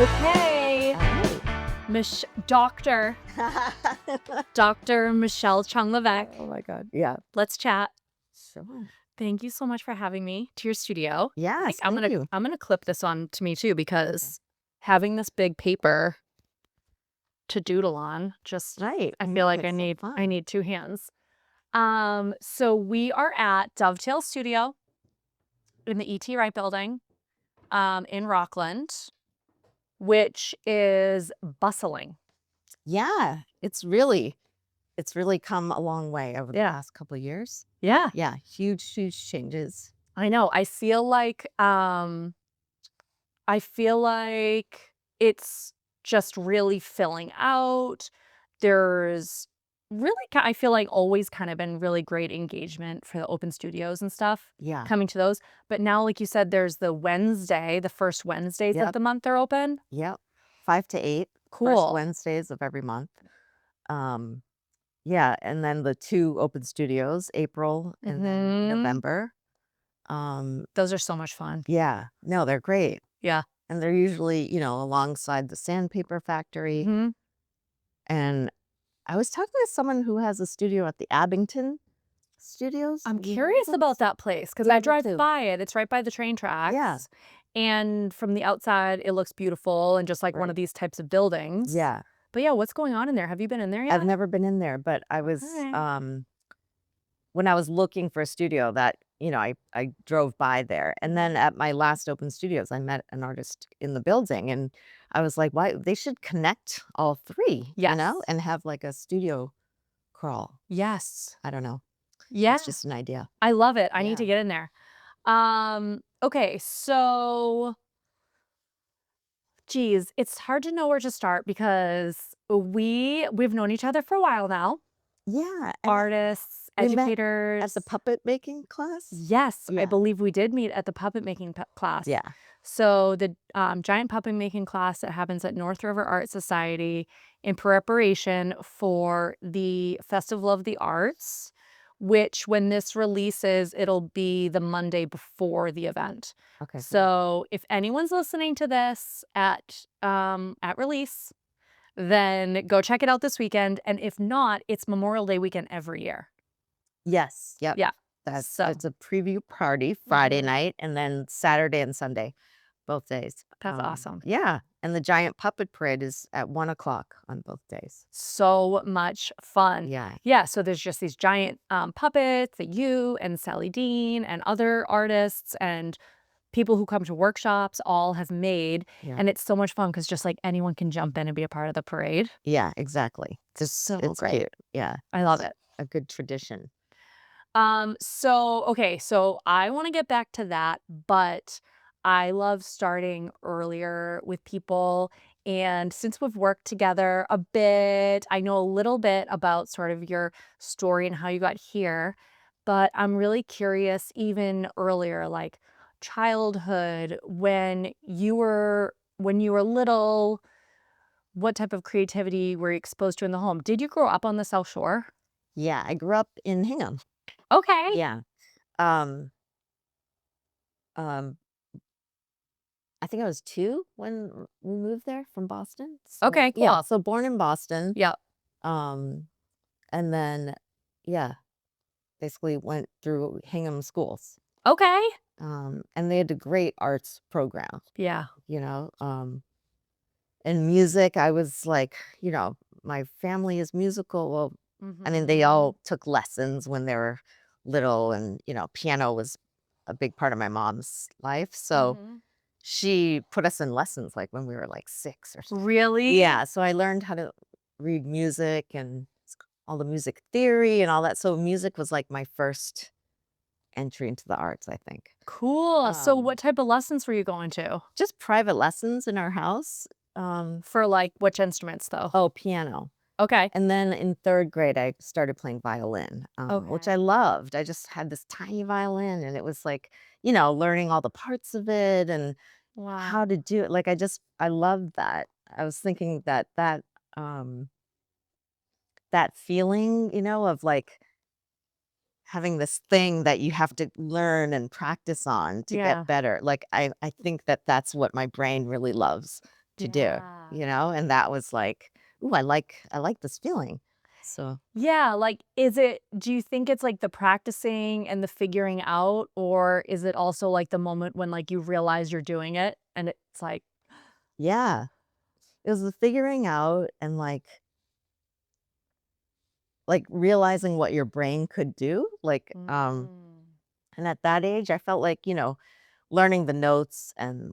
Okay. Dr. Michelle Chung Levesque. Oh my God. Yeah. Let's chat. Sure. Thank you so much for having me to your studio. Yes. I'm gonna clip this on to me too, because having this big paper to doodle on, just Right. I feel like I need two hands. So we are at Dovetail Studio in the E.T. Wright building, in Rockland, which is bustling. Yeah. It's really come a long way over the past couple of years. Yeah. Yeah. Huge changes. I know. I feel like it's just really filling out. There's really, I feel like always kind of been really great engagement for the open studios and stuff. Yeah. Coming to those. But now, like you said, there's the first Wednesdays of the month they're open. Yep. 5 to 8. Cool. First Wednesdays of every month. Yeah. And then the 2 open studios, April and then November. Those are so much fun. Yeah. No, they're great. Yeah. And they're usually, alongside the sandpaper factory. And I was talking to someone who has a studio at the Abington Studios. I'm curious about that place because I drive by it. It's right by the train tracks. Yeah. And from the outside, it looks beautiful and just like one of these types of buildings. Yeah. But yeah, what's going on in there? Have you been in there yet? I've never been in there, but I was, when I was looking for a studio that, I drove by there. And then at my last open studios, I met an artist in the building and I was like, why? They should connect all 3, and have like a studio crawl. Yes. I don't know. Yeah. It's just an idea. I love it. I need to get in there. Okay, so geez, it's hard to know where to start because we've known each other for a while now. Yeah. Artists, educators. At the puppet making class? Yes, I believe we did meet at the puppet making class. Yeah. So the giant puppet making class that happens at North River Art Society in preparation for the Festival of the Arts, which when this releases, it'll be the Monday before the event. Okay. So if anyone's listening to this at release, then go check it out this weekend. And if not, it's Memorial Day weekend every year. Yes. Yep. Yeah. It's a preview party Friday night and then Saturday and Sunday, both days. That's awesome. Yeah. And the giant puppet parade is at 1 o'clock on both days. So much fun. Yeah. Yeah. So there's just these giant puppets that you and Sally Dean and other artists and people who come to workshops all have made. Yeah. And it's so much fun because just like anyone can jump in and be a part of the parade. Yeah, exactly. It's great. Cute. Yeah. I love it. A good tradition. So I want to get back to that, but I love starting earlier with people. And since we've worked together a bit, I know a little bit about sort of your story and how you got here, but I'm really curious even earlier, like childhood, when you were little, what type of creativity were you exposed to in the home? Did you grow up on the South Shore? Yeah, I grew up in Hingham. Okay. Yeah. I think I was 2 when we moved there from Boston. So, okay, cool. Yeah, so born in Boston. Yep. And then, basically went through Hingham schools. Okay. And they had a great arts program. Yeah. And music, I was like, my family is musical. Well, I mean, they all took lessons when they were little and, piano was a big part of my mom's life. So she put us in lessons like when we were like 6 or something. Really? Yeah. So I learned how to read music and all the music theory and all that. So music was like my first entry into the arts, I think. Cool. So what type of lessons were you going to? Just private lessons in our house. For like which instruments though? Oh, piano. Okay. And then in 3rd grade, I started playing violin, which I loved. I just had this tiny violin and it was like, learning all the parts of it and how to do it. Like, I loved that. I was thinking that feeling, of like having this thing that you have to learn and practice on to get better. Like, I think that that's what my brain really loves to do, Yeah. and that was like, "Ooh, I like this feeling." So, Yeah, like, do you think it's, like, the practicing and the figuring out, or is it also, like, the moment when, like, you realize you're doing it and it's like yeah, it was the figuring out and, realizing what your brain could do, Mm. and at that age, I felt like, learning the notes and,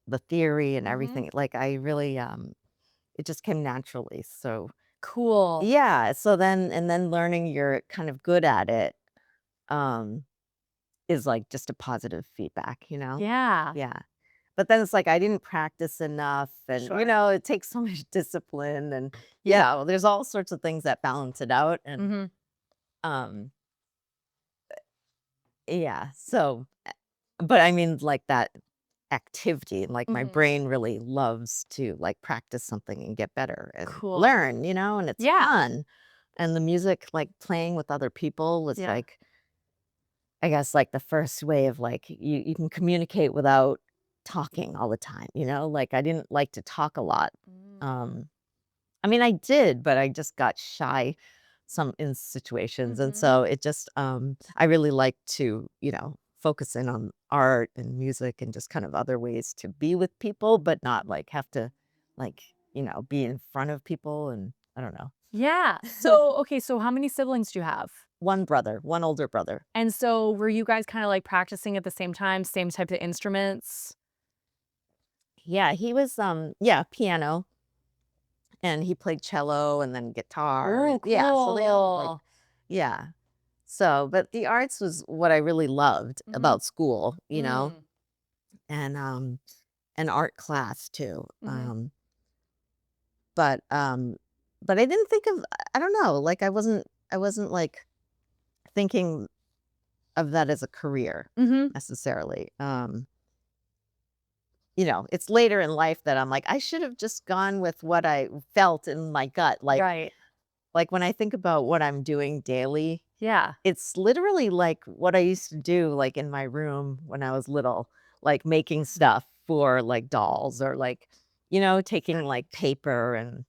the theory and Mhm. everything, I really, it just came naturally, so Cool. yeah, so then learning you're kind of good at it, um, is, just a positive feedback, you know? Yeah. Yeah. But then it's like I didn't practice enough and, Sure. it takes so much discipline and yeah, well, there's all sorts of things that balance it out and, Mhm. um, yeah, so, but I mean, that activity, my Mhm. brain really loves to, practice something and get better and Cool. learn, and it's Yeah. fun. And the music, playing with other people was, Yeah. I guess, the first way of, you can communicate without talking all the time, I didn't like to talk a lot. Mm. Um, I mean, I did, but I just got shy some in situations, and Mhm. so it just, I really like to, focus in on art and music and just kind of other ways to be with people, but not, have to, like, be in front of people, and I don't know. Yeah. So, okay, so how many siblings do you have? One brother, one older brother. And so were you guys kinda, like, practicing at the same time, same type of instruments? Yeah, he was, yeah, piano, and he played cello and then guitar, Ooh, and yeah, so they all, cool. yeah. So, but the arts was what I really loved Mhm. about school, Mm. and, and art class too, Mhm. but, um but I didn't think of I don't know, I wasn't, thinking of that as a career Mhm. necessarily, it's later in life that I'm like, "I should have just gone with what I felt in my gut," Right. when I think about what I'm doing daily, Yeah. it's literally like what I used to do, in my room when I was little, making stuff for, dolls or, taking, paper and,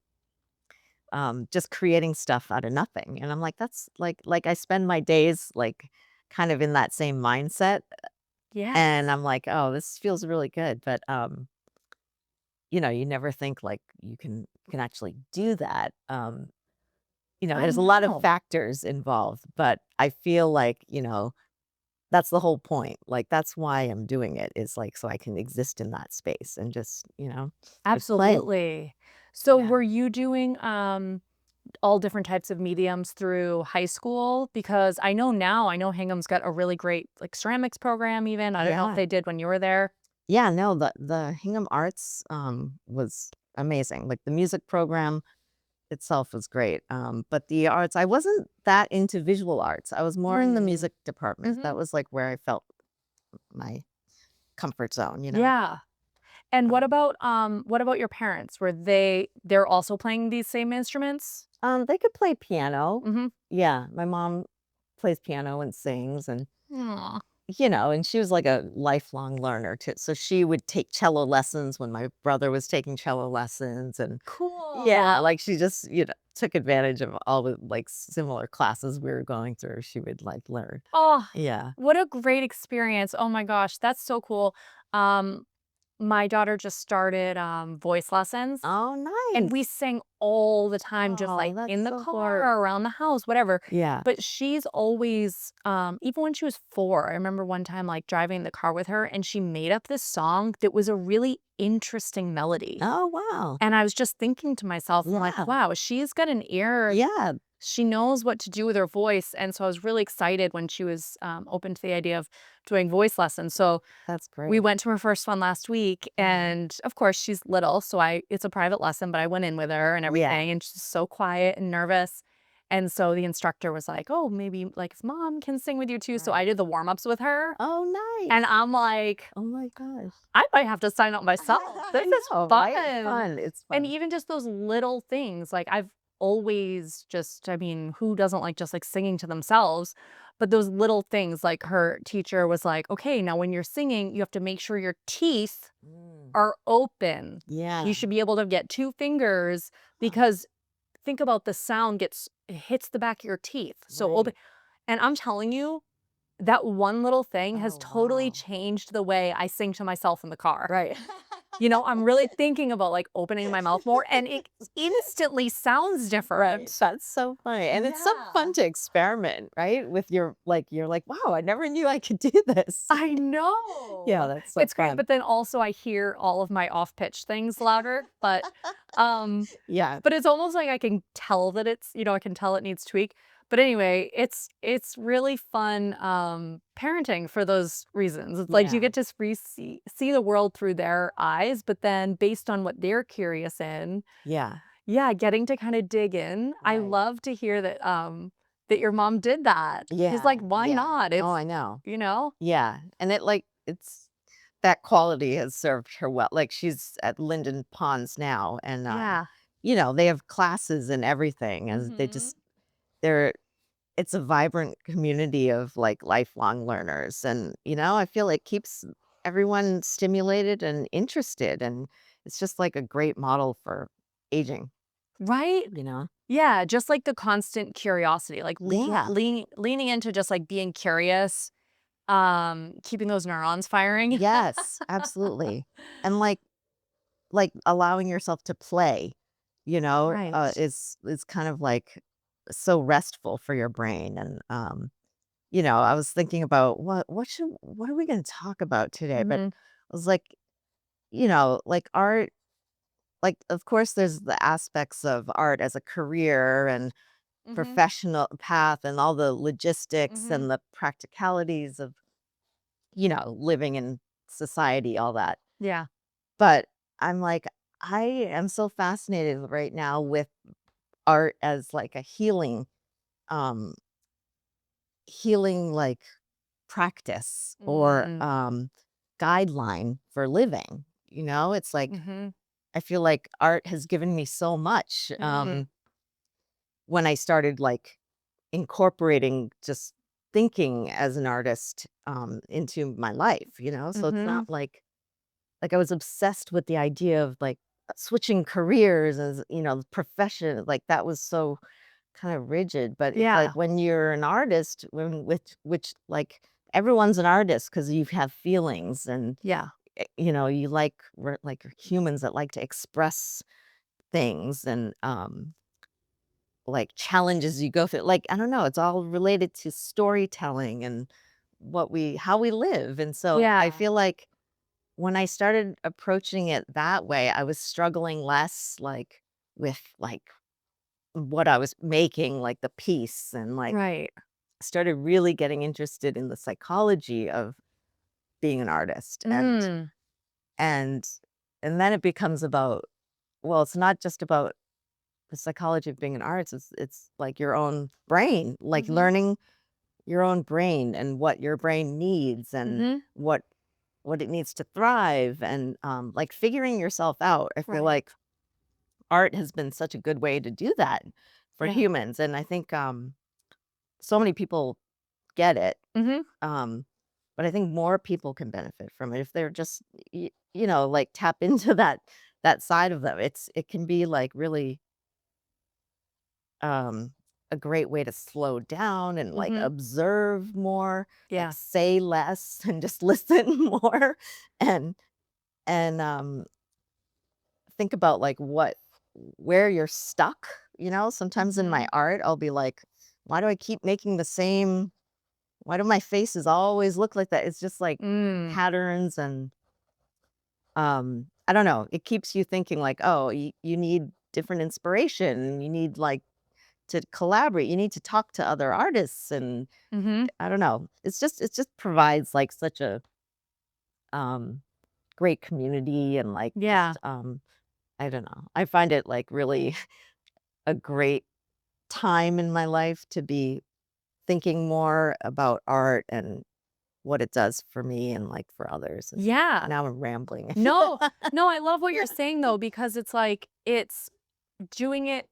just creating stuff out of nothing, and I'm like, that's I spend my days, kind of in that same mindset, and Yes. I'm like, "Oh, this feels really good," but, you never think, you can actually do that, I there's a lot of know. factors involved, but I feel like, that's the whole point. That's why I'm doing it is so I can exist in that space and just play. Absolutely. So Yeah. were you doing, all different types of mediums through high school? Because I know Hingham's got a really great, like, ceramics program even. I don't know if Yeah. they did when you were there. Yeah, no, the Hingham Arts was amazing. The music program itself was great. But the arts, I wasn't that into visual arts. I was more in the Mm. music department. Mhm. That was where I felt my comfort zone. Yeah. And what about your parents? Were they're also playing these same instruments? They could play piano. Mhm. Yeah, my mom plays piano and sings and Aw. and she was like a lifelong learner too. So she would take cello lessons when my brother was taking cello lessons and yeah, Cool. she just, took advantage of all the similar classes we were going through. She would learn. Oh, Yeah. what a great experience. Oh my gosh, that's so cool. Um, my daughter just started, voice lessons. Oh, And we nice. sang all the time, just, Oh, like, that's in the so hard. car, around the house, whatever. Yeah. But she's always, even when she was 4, I remember one time, like, driving in the car with her, and she made up this song that was a really interesting melody. Oh, wow. And I was just thinking to myself, I'm like, Yeah. "Wow, she's got an ear. Yeah. She knows what to do with her voice." And so I was really excited when she was, open to the idea of doing voice lessons. So That's we great. went to her first one last week, Mhm. and, of course, she's little, so I it's a private lesson, but I went in with her and Yeah. everything, and she's so quiet and nervous, and so the instructor was like, "Oh, maybe, like, if mom can sing with you too," so I Right. did the warm-ups with her, Oh, and nice. I'm like, Oh my gosh. "I might have to sign up myself. This I is know, right? It's fun." fun. It's And fun. even just those little things, like, I've always just I mean, who doesn't like just, like, singing to themselves? but those little things, like her teacher was like, okay, now when you're singing, you have to make sure your teeth Mm. are open. You Yeah. should be able to get 2 fingers Huh. because think about the sound hits the back of your teeth. So open. Right. And I'm telling you, that one little thing has Oh, totally wow. changed the way I sing to myself in the car. Right. I'm really thinking about, like, opening my mouth more, and it instantly sounds Right. different. That's so funny. And it's so fun Yeah. to experiment, right? With your like you're like, wow, I never knew I could do this. I Yeah, know. that's so It's great, fun. but then also I hear all of my off-pitch things louder, um, Yeah. but it's almost like I can tell that I can tell it needs tweak. But anyway, it's really fun, parenting for those reasons. It's like you Yeah. get to see the world through their eyes, but then based on what they're curious in, Yeah. yeah, getting to kinda dig in. I Right. love to hear that your mom did that. Because, Yeah. like, why Yeah. not? Oh, I know. You know? Yeah. And it's that quality has served her well. Like she's at Linden Ponds now and Yeah. they have classes and everything and Mhm. they're it's a vibrant community of like lifelong learners and I feel it keeps everyone stimulated and interested and it's just like a great model for aging, Right? you know? Yeah, just like the constant curiosity, like Yeah. leaning into just, like, being curious, keeping those neurons firing. Yes, absolutely. And like allowing yourself to play, Right. is kind of like so restful for your brain. And I was thinking about what are we gonna talk about today? But Mhm. I was like, like art, like of course there's the aspects of art as a career and Mhm. professional path and all the logistics Mhm. and the practicalities of, living in society, all that. Yeah. But I'm like, I am so fascinated right now with art as like a um, healing like practice or Mm. guideline for living. It's like Mhm. I feel like art has given me so much Mm. when I started like incorporating just thinking as an artist into my life, so it's Mhm. not like, I was obsessed with the idea of, like, switching careers as, profession, like, that was so kind of rigid, but it's like Yeah. when you're an artist, when which, like, everyone's an artist because you have feelings and, Yeah. you like we're like humans that like to express things and, like, challenges you go through, like, I don't know, it's all related to storytelling and how we live, and so I Yeah. feel like when I started approaching it that way, I was struggling less, like, with, like, what I was making, like, the piece, and, like, Right. started really getting interested in the psychology of being an artist, Mm. and and then it becomes about well, it's not just about the psychology of being an artist, it's, like, your own brain, like, Mhm. learning your own brain and what your brain needs and Mhm. what it needs to thrive and, like, figuring yourself out. I feel Right. like art has been such a good way to do that for Yeah. humans, and I think, so many people get it, Mhm. um, but I think more people can benefit from it if they're just, like, tap into that side of them. It can be, like, really, um, a great way to slow down and, like, Mhm. observe more, like, Yeah. say less and just listen more and and think about, like, where you're stuck, Sometimes in my Mhm. art, I'll be like, "Why do I keep making the same why do my faces always look like that?" It's just, like, Mm. patterns and, I don't know, it keeps you thinking like, "Oh, you need different inspiration, and you need, like, to collaborate, you need to talk to other artists," and Mhm. I don't know. It just provides, like, such a, um, great community and, like, Yeah. just, I don't know. I find it, like, really a great time in my life to be thinking more about art and what it does for me and, like, for others, and Yeah. now I'm rambling. No. No, I love what you're saying though because it's like it's doing it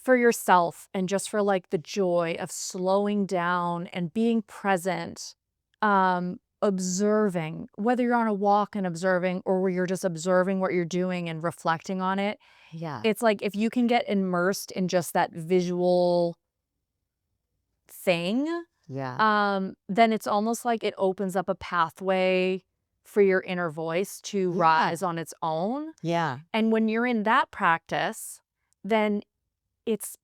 for yourself and just for like the joy of slowing down and being present, observing, whether you're on a walk and observing or where you're just observing what you're doing and reflecting on it. Yeah. It's like if you can get immersed in just that visual thing, Yeah. then it's almost like it opens up a pathway for your inner voice to Yeah. rise on its own. Yeah. And when you're in that practice, then it's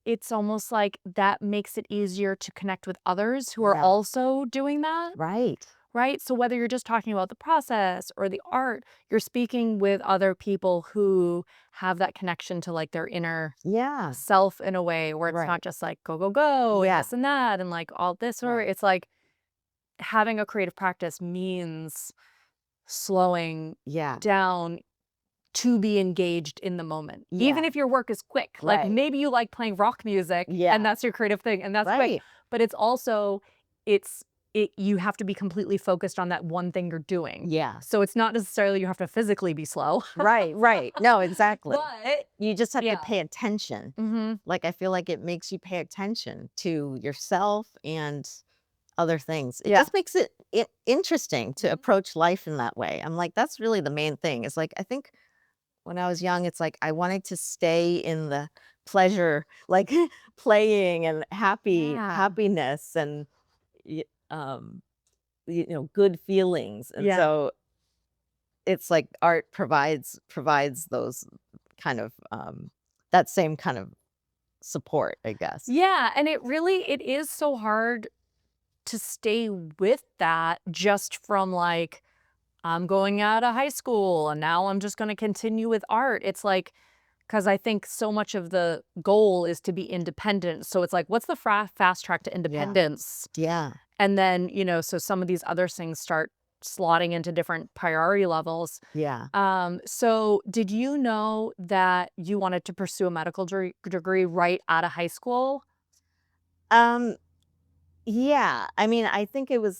it's almost like that makes it easier to connect with others who are Yeah. also doing that, Right. right? So whether you're just talking about the process or the art, you're speaking with other people who have that connection to like their inner Yeah. self in a way where it's Right. not just like go, go, go and Yeah. this and that and like all this, or Right. it's like having a creative practice means slowing Yeah. down to be engaged in the moment. Even Yeah. if your work is quick, like Right. maybe you like playing rock music and Yeah. that's your creative thing and that's quick, Right. but it's also it's you have to be completely focused on that one thing you're doing. Yeah. So it's not necessarily you have to physically be slow. Right. Right. No, exactly. But You just have to yeah. pay attention. Mhm. Like, I feel like it makes you pay attention to yourself and other things. It Yeah. just makes it interesting to Mhm. approach life in that way. I'm like, that's really the main thing. It's like, I think when I was young, it's like I wanted to stay in the pleasure, like playing and Yeah. happiness and y- um good feelings. And Yeah. so it's like art provides those kind of that same kind of support, I guess. Yeah, and it is so hard to stay with that just from like I'm going out of high school and now I'm just going to continue with art. It's like, because I think so much of the goal is to be independent. So it's like, what's the fast track to Yeah. independence? Yeah. And then, so some of these other things start slotting into different priority levels. Yeah. So did you know that you wanted to pursue a medical degree right out of high school? Um yeah. I mean, I think it was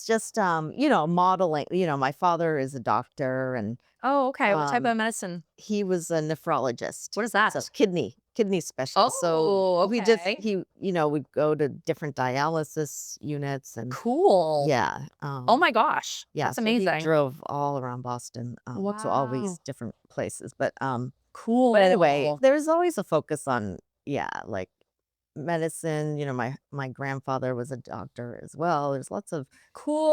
just modeling. My father is a doctor and Oh, okay. What type um of medicine? he was a nephrologist. What is So that? kidney specialist. So Oh, we just okay. we'd go to different dialysis units and Cool. yeah. Oh my gosh, Yeah, that's so he amazing. drove all around Boston, to all Wow. these different places, but anyway, Cool. there's always a focus on, yeah, like, medicine. My grandfather was a doctor as well. There's lots of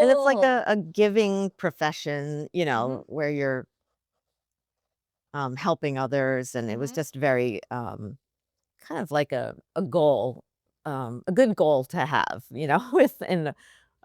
and it's like Cool. a giving profession, Mhm, where you're, helping others, and it was mhm. just very, kind of like a goal, a good goal to have, within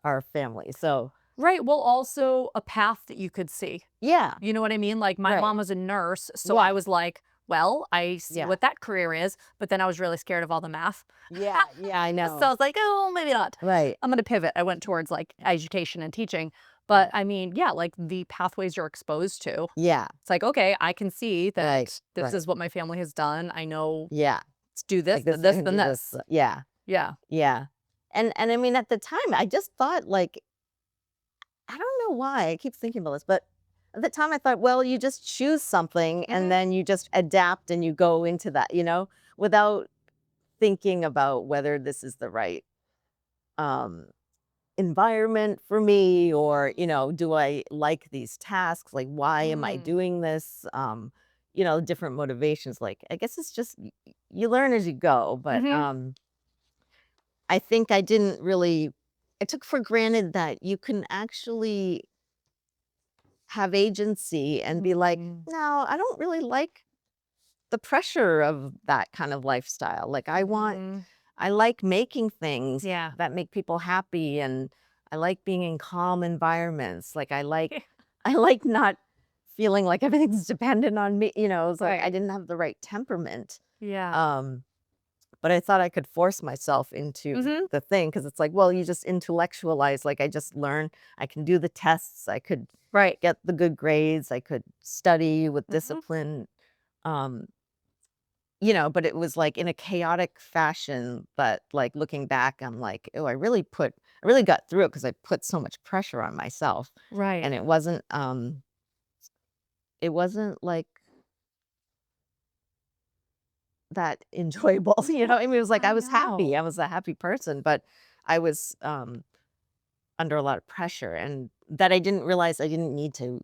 our family, so Right, well, also a path that you could see. yeah, You know what I mean? Like, my right. mom was a nurse, so I Yeah, was like, "Well, I see yeah. what that career is," but then I was really scared of all the math. Yeah, yeah, I So I know. was like, "Oh, maybe not. Right. I'm gonna pivot." I went towards, like, education and teaching, but, Right. I mean, yeah, like, the pathways you're exposed to, Yeah. it's like, "Okay, I can see Right. that this Right. is what my family has done. I know Yeah. let's do this, Like then this, I this, can then do this. this." Yeah. Yeah. Yeah. And I mean, at the time, I just thought like, I don't know why I keep thinking about this, but at the time I thought, well, you just choose something and Mhm. then you just adapt and you go into that, without thinking about whether this is the right um environment for me, or do I like these tasks, like why am I Mm. doing this, different motivations. Like, I guess it's just you learn as you go, but Mhm. I think I took for granted that you can actually have agency and be like, Mm. no, I don't really like the pressure of that kind of lifestyle. Like, Mhm. I like making things Yeah. that make people happy, and I like being in calm environments. Like, I like not feeling like everything's dependent on me. It's like I Right. didn't have the right temperament. Yeah. Um, but I thought I could force myself into Mhm. the thing, because it's like, well, you just intellectualize. Like, I just learn, I can do the tests, I could Right. get the good grades, I could study with Mhm. discipline. Um, but it was like in a chaotic fashion. But like looking back, I'm like, oh, I really got through it because I put so much pressure on myself. Right. And it wasn't like that enjoyable. You know, I mean, it was like I I was happy. know. I was a happy person, but I was under a lot of pressure, and that I didn't realize I didn't need to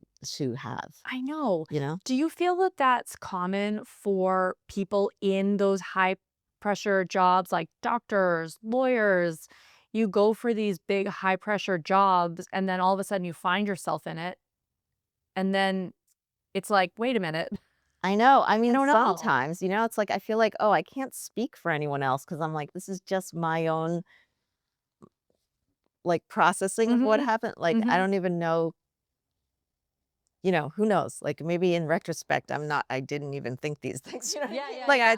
have, I know. you know? Do you feel that that's common for people in those high pressure jobs like doctors, lawyers? You go for these big high pressure jobs and then all of a sudden you find yourself in it. And then it's like, wait a minute. I know. I I mean, don't know. sometimes, you know, it's like I feel like, oh, I can't speak for anyone else because I'm like, this is just my own like processing of what Mhm. happened. Like, I Mhm. don't even know, you know, who knows? Like maybe in retrospect, I didn't even think these things. You know what I Yeah, mean? yeah, Like yeah.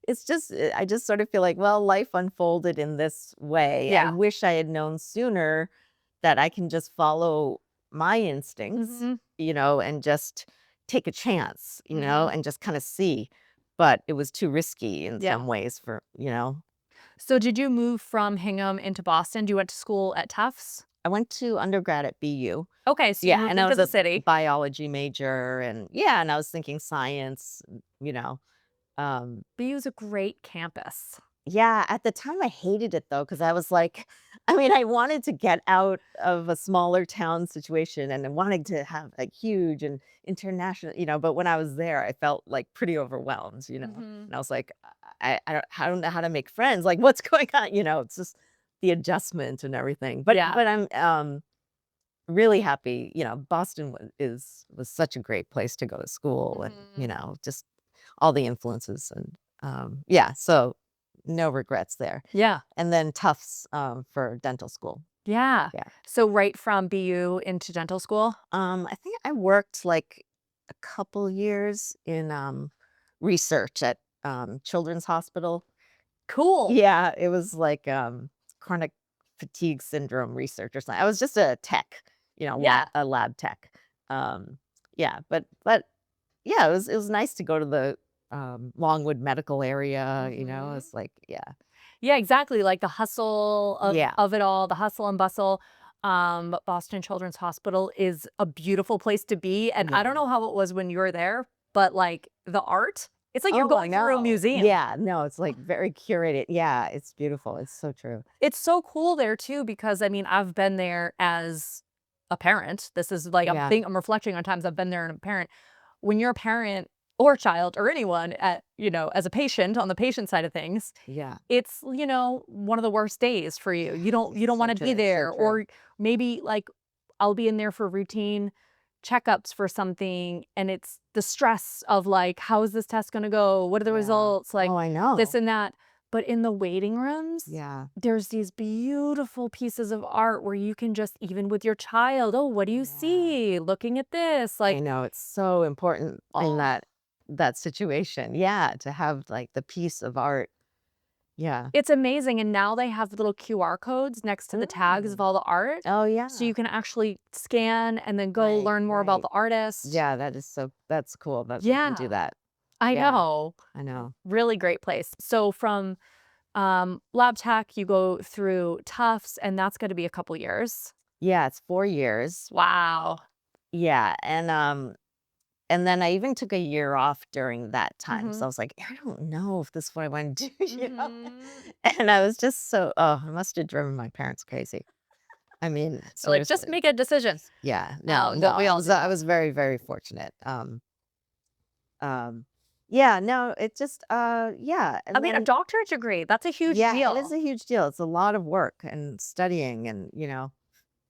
it's just, I just sort of feel like, well, life unfolded in this way. I Yeah. wish I had known sooner that I can just follow my instincts, Mhm. you know, and just take a chance, you know, Mhm. and just kind of see. But it was too risky in Yeah. some ways for, you know. So did you move from Hingham into Boston? You went to school at Tufts? I went to undergrad at BU. Okay, so you Yeah, moved and I into was the a city. biology major, and yeah, and I was thinking science, you know. BU's a great campus. Yeah, at the time I hated it though, because I was like, I mean, I wanted to get out of a smaller town situation and I wanted to have like huge and international, you know, but when I was there, I felt like pretty overwhelmed, you know. Mhm. And I was like, I don't know how to make friends. Like, what's going on? You know, it's just the adjustment and everything. Yeah. But I'm really happy, you know, Boston was such a great place to go to school and, you Mhm. know, just all the influences and yeah, so no regrets there. Yeah. And then Tufts for dental school. Yeah. Yeah. So right from BU into dental school? I think I worked like a couple years in research at Children's Hospital. Cool. Yeah, it was like chronic fatigue syndrome research or something. I was just a tech, you know, Yeah. a lab tech. Yeah, but yeah, it was nice to go to the Longwood medical area, you know. Mhm. It's like, yeah. Yeah, exactly, like the hustle Yeah. of it all, the hustle and bustle. Boston Children's Hospital is a beautiful place to be, and I don't Yeah. know how it was when you were there, but, like, the art, it's like you're Oh, I going through a know. museum. Yeah, no, it's like very curated. Yeah, it's beautiful. It's so true. It's so cool there too because, I mean, I've been there as a parent. This is like Yeah. I'm reflecting on times I've been there and a parent. When you're a parent or child or anyone at, as a patient on the patient side of things, Yeah. it's, one of the worst days for you. You don't So wanna true. be It's so there true. or maybe, like, I'll be in there for routine checkups for something, and it's the stress of, like, "How is this test gonna go? What are the Yeah. results?" Oh, Like, I this know. and that. But in the waiting rooms, Yeah. there's these beautiful pieces of art where you can just even with your child, "Oh, what do you Yeah. see? Looking at this." I Like, know it's so important in oh. that situation. Yeah, to have like the piece of art. Yeah. It's amazing, and now they have little QR codes next to the tags of Mm. all the art, Oh so yeah. you can actually scan and then go Right, learn more about right. the artist. Yeah, that's cool that they can do Yeah, that. I Yeah, know. I know. Really great place. So from, lab tech, you go through Tufts, and that's gonna be a couple years. Yeah, it's 4 years. Wow. Yeah, and then I even took a year off during that time, so Mhm. I was like, "I don't know if this is what I wanna do," you know? Mhm. And I was just so it must have driven my parents crazy. I mean, They're like, "Just seriously. make a decision." Yeah, no, Oh, no, don't we all do I that? was very, very fortunate. Um, yeah, no, it just, yeah, I and mean, a then doctorate degree, that's a huge yeah, it is deal. a huge deal. It's a lot of work and studying and,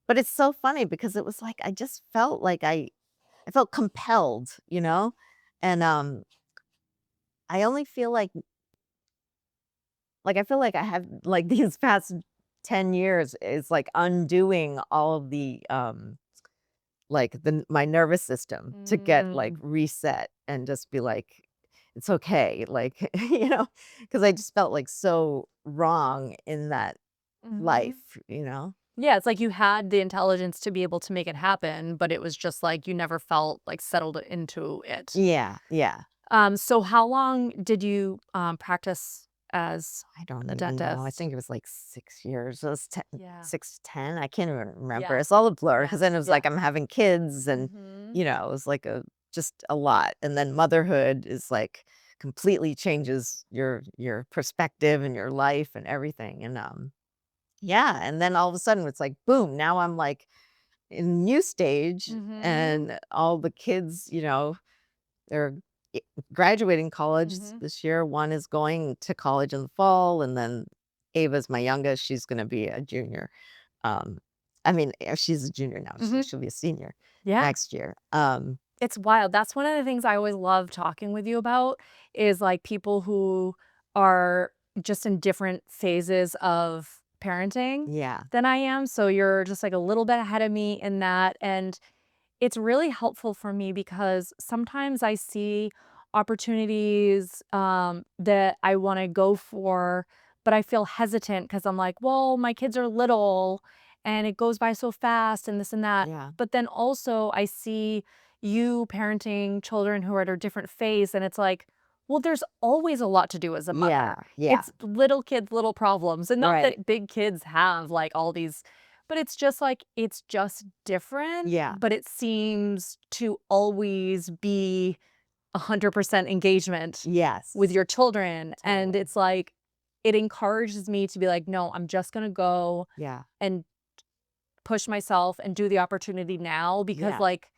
but it's so funny because it was like I just felt like I felt compelled, you know? And I only feel like I feel like I have like these past 10 years is like undoing all of the like my nervous system to get like Mm. reset and just be like it's okay like because I just felt like so wrong in that Mhm. life, you know. Yeah, it's like you had the intelligence to be able to make it happen, but it was just like you never felt like settled into it. Yeah, yeah. So how long did you practice as I don't a even know. I dentist? think it was like 6 years. It was Yeah. 6 to 10. I can't even remember. Yeah. It's all a blur Yeah. because then it was Yeah. like I'm having kids and, Mhm. it was like just a lot. And then motherhood is like completely changes your perspective and your life and everything. And yeah, and then all of a sudden it's like boom, now I'm like in a new stage, Mhm. and all the kids, they're i- graduating college Mhm. this year. One is going to college in the fall, and then Ava's my youngest. She's going to be a junior. Um, I mean, she's a junior now. Mhm. She'll be a senior Yeah. next year. It's wild. That's one of the things I always love talking with you about is, like, people who are just in different phases of parenting Yeah, than I am, so you're just, like, a little bit ahead of me in that, and it's really helpful for me because sometimes I see opportunities, that I wanna go for, but I feel hesitant because 'cause I'm like, "Well, my kids are little, and it goes by so fast and this and that." yeah, But then also I see you parenting children who are at a different phase, and it's like, well, there's always a lot to do as a yeah, mother. yeah. It's little kids, little problems, and not Right. that big kids have, like, all these, but it's just like it's just different, Yeah. but it seems to always be 100% engagement with Yes. your children, and Totally. it's like it encourages me to be like, "No, I'm just gonna go Yeah. and push myself and do the opportunity now because, Yeah. like,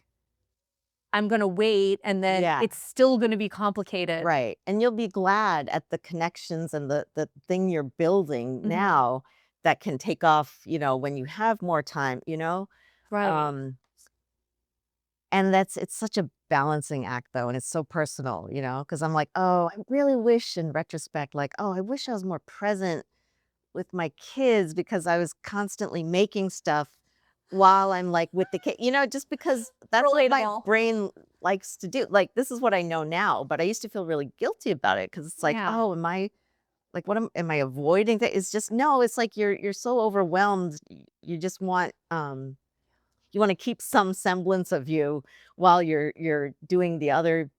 I'm gonna wait and then Yeah. it's still gonna be complicated." Right. And you'll be glad at the connections and the thing you're building Mhm. now that can take off, when you have more time. Right. Um, and it's such a balancing act though, and it's so personal, because I'm like, oh, I really wish in retrospect, like, oh, I wish I was more present with my kids because I was constantly making stuff while I'm, like, with the kid, just because that's what my Relatable. brain likes to do. Like, this is what I know now, but I used to feel really guilty about it because it's like, Yeah. "Oh, am I like, what am I avoiding that?" It's just no, it's like you're so overwhelmed, you just want, you wanna keep some semblance of you while you're doing the other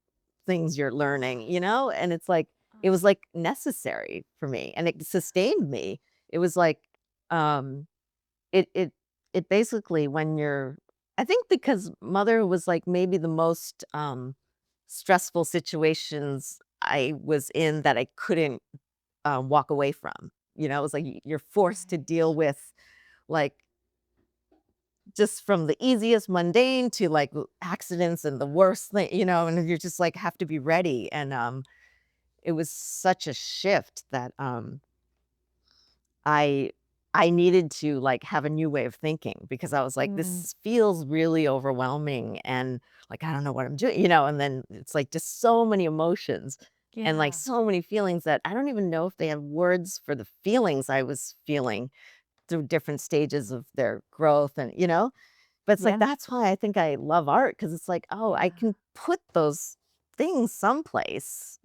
things you're learning. And it's like it was, like, necessary for me, and it sustained me. It was like, um, it it it basically when you're I think because mother was, like, maybe the most, stressful situations I was in that I couldn't, walk away from. It was like you're forced to Right. deal with, like, just from the easiest mundane to, like, accidents and the worst thing, and you're just, like, have to be ready, and, it was such a shift that, I I needed to, like, have a new way of thinking because I was like, Mm. "This feels really overwhelming," and, like, "I don't know what I'm doing," and then it's, like, just so many emotions and, like, Yeah. so many feelings that I don't even know if they have words for the feelings I was feeling through different stages of their growth and. But it's like, Yeah. that's why I think I love art because it's like, "Oh, I Yeah. can put those things someplace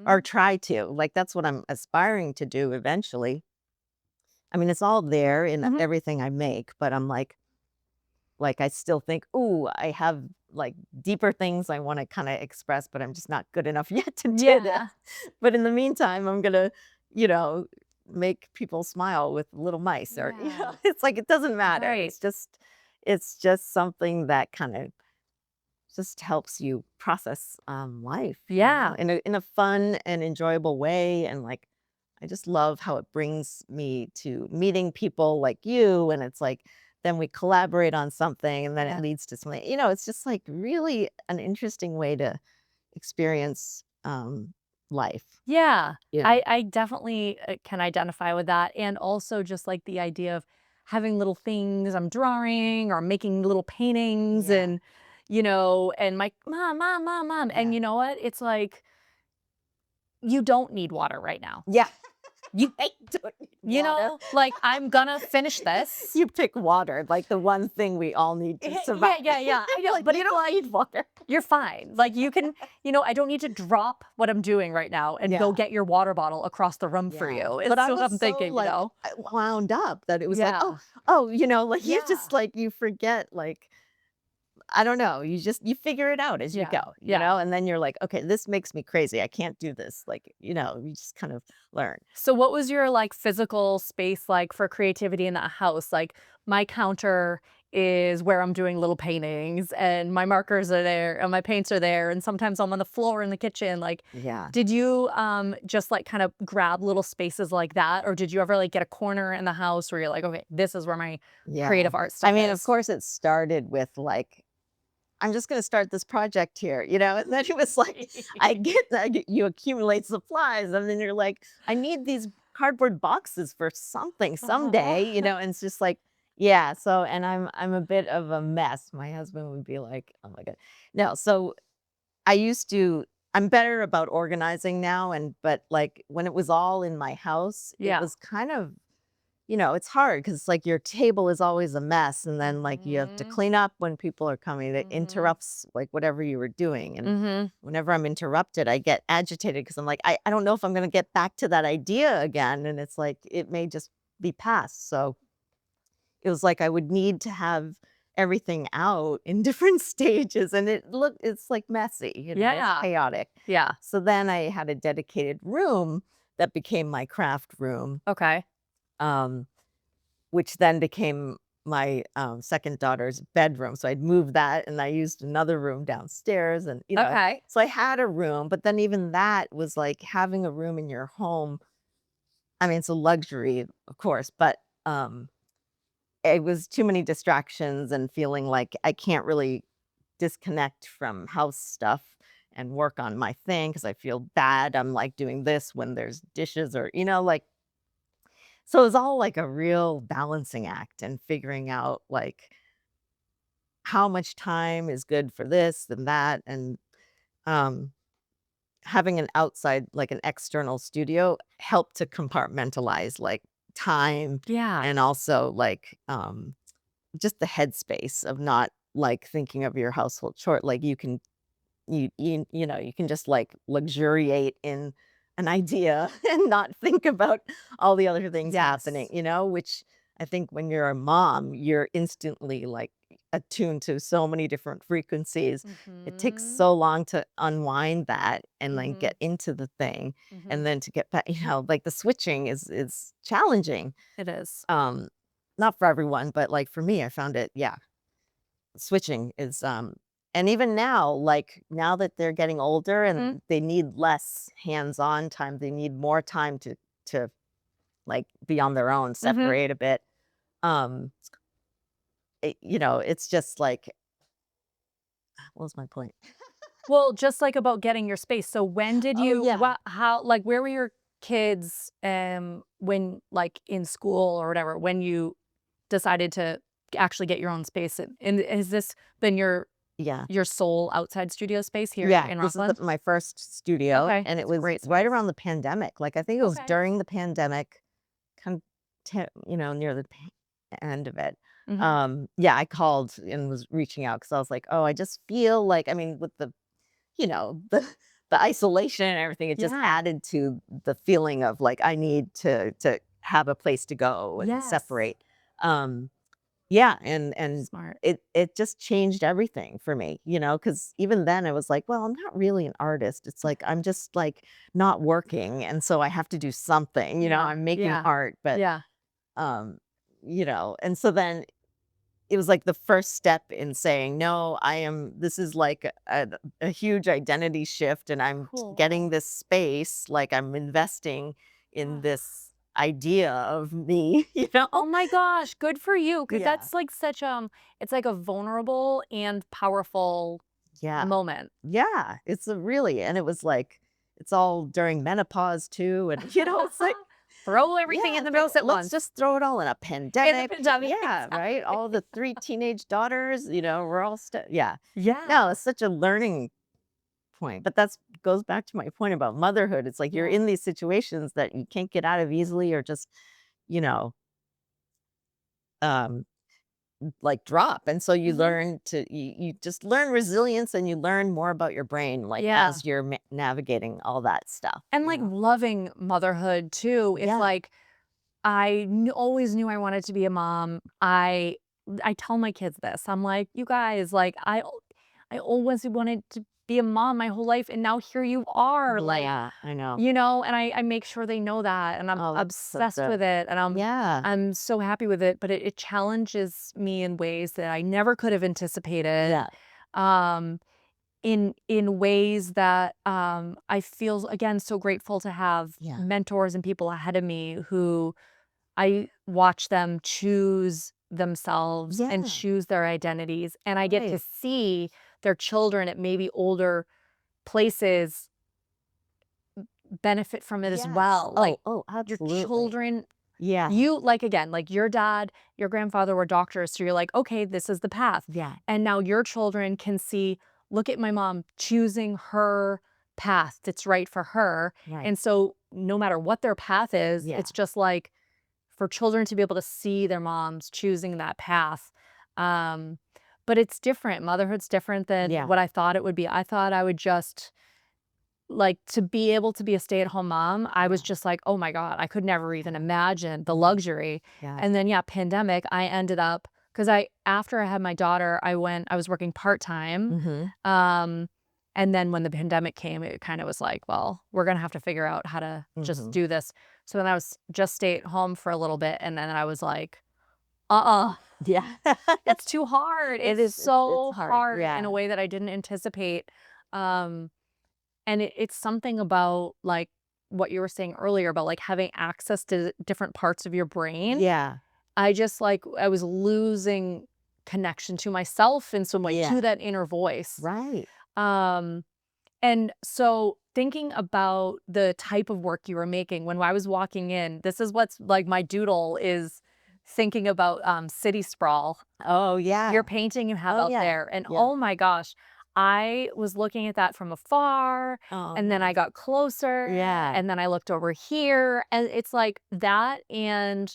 or Mhm. try to." Like, that's what I'm aspiring to do eventually. I mean, it's all there in Mhm. everything I make, but I'm like, I still think, "Ooh, I have, like, deeper things I wanna kinda express, but I'm just not good enough yet to do this." Yeah. But in the meantime, I'm gonna, you know, make people smile with little mice or, Yeah. it's like, it doesn't matter. Right. It's just something that kinda just helps you process, life, Yeah. in a fun and enjoyable way, and, like, I just love how it brings me to meeting people like you, and it's like, then we collaborate on something, and then it Yeah. leads to something it's just, like, really an interesting way to experience, life, Yeah. you know? I definitely, can identify with that, and also just, like, the idea of having little things I'm drawing or making little paintings Yeah, and, and my, "Mom, mom, mom, mom," and yeah. you know what? It's like, you don't need water right now. Yeah. You I don't need water. like, I'm gonna finish this. You pick water, like the one thing we all need to survive. Yeah, yeah, yeah, I know, Like, but you it's don't like, need water. you're fine. Like, you can I don't need to drop what I'm doing right now and go Yeah. get your water bottle across the room for Yeah, you, is but I what was I'm so, thinking, you like, know? wound up that it was like, "Oh, Yeah. oh," like, you Yeah. just, like, you forget, like, I don't know, you figure it out as you Yeah. go, Yeah. and then you're like, "Okay, this makes me crazy, I can't do this," like, you just kind of learn. So what was your, like, physical space like for creativity in that house? Like, my counter is where I'm doing little paintings, and my markers are there, and my paints are there, and sometimes I'm on the floor in the kitchen. Like, Yeah. did you just like kind of grab little spaces like that, or did you ever like get a corner in the house where you're like, okay, this is where my Yeah. creative art I stuff mean, of is? course, it started with like, I'm just going to start this project here, you know? And then it was like, you accumulate supplies, and then you're like, I need these cardboard boxes for something someday, you Aw. know? And it's just like, yeah. So, and I'm a bit of a mess. My husband would be like, oh my God. No. So I used to, I'm better about organizing now. But like when it was all in my house, it Yeah. was kind of, it's hard because like your table is always a mess. And then like you have to Mhm. clean up when people are coming. That Mhm. interrupts like whatever you were doing. And Mhm. whenever I'm interrupted, I get agitated because I'm like, I don't know if I'm going to get back to that idea again. And it's like, it may just be past. So it was like I would need to have everything out in different stages, and it's like messy, it's Yeah. chaotic. Yeah. So then I had a dedicated room that became my craft room, Okay. um, which then became my second daughter's bedroom. So I'd moved that and I used another room downstairs, and Okay. so I had a room, but then even that was like having a room in your home. I mean, it's a luxury, of course, but it was too many distractions and feeling like I can't really disconnect from house stuff and work on my thing because I feel bad. I'm like doing this when there's dishes or, like, so it was all like a real balancing act and figuring out like how much time is good for this and that. And um, having an outside, like an external studio helped to compartmentalize like time Yeah. and also like just the headspace of not, like, thinking of your household chore, like, you can just, like, luxuriate in an idea and not think about all the other things happening, Yes. which I think when you're a mom, you're instantly, like, attuned to so many different frequencies. It takes Mhm. so long to unwind that and then Mhm. get into the thing, and Mhm. then to get back like, the switching is challenging. It is. Um, Not for everyone, but, like, for me, I found it, yeah, switching is, and even now, like, now that they're getting older Mhm. and they need less hands-on time, they need more time to, like, be on their own, Mhm. separate a bit, um, it's just like what was my point? Well, just like about getting your space. So when did Oh, you yeah. what how like where were your kids when like in school or whatever when you decided to actually get your own space and has this been Yeah. your sole outside studio space here Yeah, in this is Rockland? my first studio, Okay, and it that's a was great right space. around the pandemic, like, I think it was Okay. during the pandemic, kind of near the end of it. Mhm. Yeah, I called and was reaching out because I was like, "Oh, I just feel like," I mean, with the, the isolation and everything, it just Yeah. added to the feeling of like I need to have a place to go and Yes. separate. Yeah, and Smart. it just changed everything for me, because even then I was like, "Well, I'm not really an artist." It's like I'm just, like, not working, and so I have to do something, Yeah. I'm making Yeah. art, but, Yeah. um, and so then it was, like, the first step in saying, "No, this is, like, a huge identity shift, and I'm getting Cool. this space, like, I'm investing in this idea of me," you know? Oh my gosh, good for you, because Yeah. that's like such, it's like a vulnerable and powerful Yeah. moment. Yeah, it's a really, and it was like it's all during menopause too, and, it's like, Throw everything yeah, in the it's like, mix at let's once just throw it all in a in the pandemic. pandemic, Yeah, right? exactly. All the 3 teenage daughters, we're all yeah. No, Yeah. it's such a learning point, but that's goes back to my point about motherhood. It's like you're Yeah. in these situations that you can't get out of easily or just, you know, um, like drop. And so you Mhm. learn you just learn resilience and you learn more about your brain like Yeah. as you're navigating all that stuff, And, like, loving motherhood too, it's Yeah. like, always knew I wanted to be a mom. I tell my kids this, I'm like, "You guys, like, I always wanted to be a mom my whole life, and now here you are, like, Yeah, I know. you know, and I make sure they know that, and I'm Oh, that's so obsessed good. with it, and Yeah. I'm so happy with it, but it challenges me in ways that I never could have anticipated, Yeah. um, in ways that, I feel, again, so grateful to have Yeah. mentors and people ahead of me who I watch them choose themselves and Yeah. choose their identities, and I get to Right. see their children at maybe older places benefit from it as Yes. well. Like, Oh, your absolutely. children, Yeah. you, like, again, like, your dad, your grandfather were doctors, so you're like, "Okay, this is the path." Yeah. And now your children can see, "Look at my mom choosing her path that's right for her." Right. And so no matter what their path is, Yeah. it's just like for children to be able to see their moms choosing that path. Um, but it's different. Motherhood's different than Yeah. what I thought it would be. I thought I would just like to be able to be a stay-at-home mom. I was Yeah. just like, "Oh my God, I could never even Yeah. imagine the Mhm. luxury." Yeah. And then, yeah, pandemic, I ended up because after I had my daughter, I was working part-time. Mhm. Um, and then when the pandemic came, it kind of was like, well, we're gonna have to figure out how to just Mhm. do this. So then I was just stay at home for a little bit, and then I was like, uh-uh, Yeah. it's too hard. It It's is, it's so hard. hard in a Yeah. way that I didn't anticipate. Um, and it's something about, like, what you were saying earlier about, like, having access to different parts of your brain. Yeah. I just, like, I was losing connection to myself in some way, to Yeah. that inner voice. Right. Um, and so thinking about the type of work you were making when I was walking in, this is what's like my doodle is thinking about city sprawl, Oh, your yeah. painting you have Oh, out yeah. there. And Yeah. oh my gosh, I was looking at that from afar, Oh, and then I nice. got closer, Yeah. and then I looked over here, and it's like that. And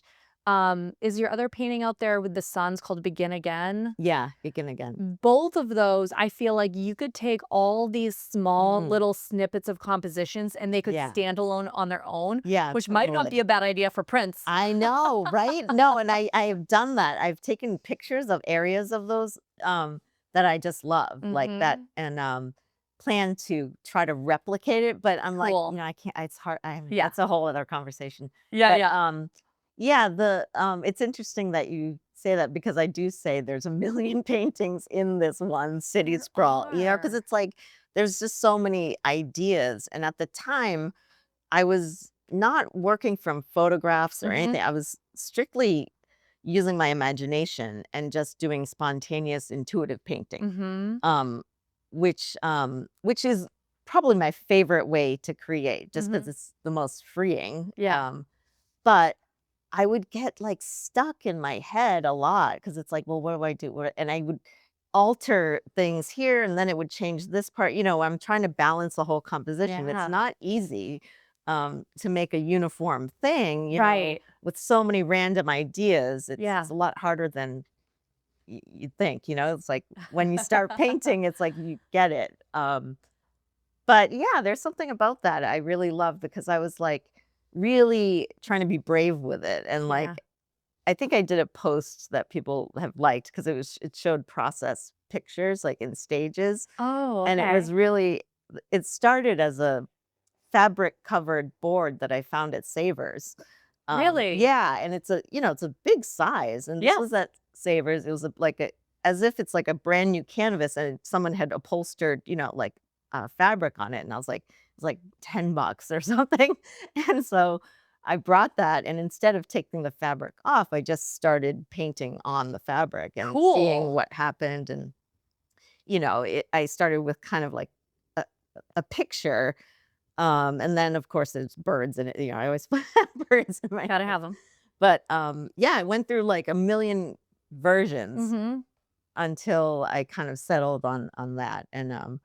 is your other painting out there with the suns called Begin Again? Yeah. Begin again. Both of those, I feel like you could take all these small Mhm. little snippets of compositions and they could Yeah. stand alone on their own, Yeah, which might not be totally. a bad idea for prints. I know, right? No, and I have done that. I've taken pictures of areas of those, that I just love, like that, Mhm. and, plan to try to replicate it, but I'm like, Cool. I can't, it's hard, Yeah. that's a whole other conversation. Yeah, But, yeah. yeah, it's interesting that you say that because I do say there's a million paintings in this one city There sprawl, because are. it's like, there's just so many ideas, and at the time I was not working from photographs or Mhm. anything. I was strictly using my imagination and just doing spontaneous intuitive painting. Mhm. Um, which is probably my favorite way to create just because Mhm. it's the most freeing. Yeah. But I would get like stuck in my head a lot because it's like, well, what do I do? And I would alter things here and then it would change this part. I'm trying to balance the whole composition. It's Yeah. not easy to make a uniform thing, Right. with so many random ideas. It's Yeah. a lot harder than you think, it's like when you start painting, it's like you get it. But yeah, there's something about that I really love because I was like really trying to be brave with it. And Yeah. like, I think I did a post that people have liked because it showed process pictures like in stages. Oh, And it was okay. really, it started as a fabric covered board that I found at Savers. Really? Yeah. And it's a big size. And this Yeah. was at Savers. It was as if it's like a brand new canvas and someone had upholstered, like fabric on it. And I was like, it's like $10 or something. And so I brought that. And instead of taking the fabric off, I just started painting on the fabric and seeing Cool. what happened. And, I started with kind of like a picture. And then of course there's birds in it. I always put birds in my Gotta head. have them. But yeah, I went through like a million versions Mhm. until I kind of settled on that. And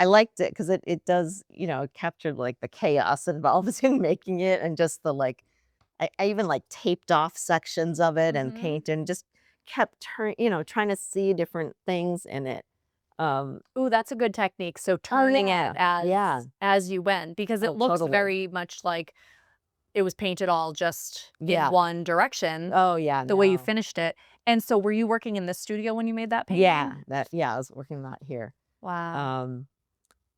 I liked it because it does, it captured like the chaos involved in making it and just the like I even like taped off sections of it and Mhm. paint and just kept trying to see different things in it. Um Ooh, that's a good technique. So oh turning it yeah. Yeah. as you went, because it Oh looks totally. very much like it was painted all just in Yeah. one direction, Oh yeah, the way you no. finished it. And so were you working in the studio when you made that painting? Yeah, I was working that here. Wow. Um,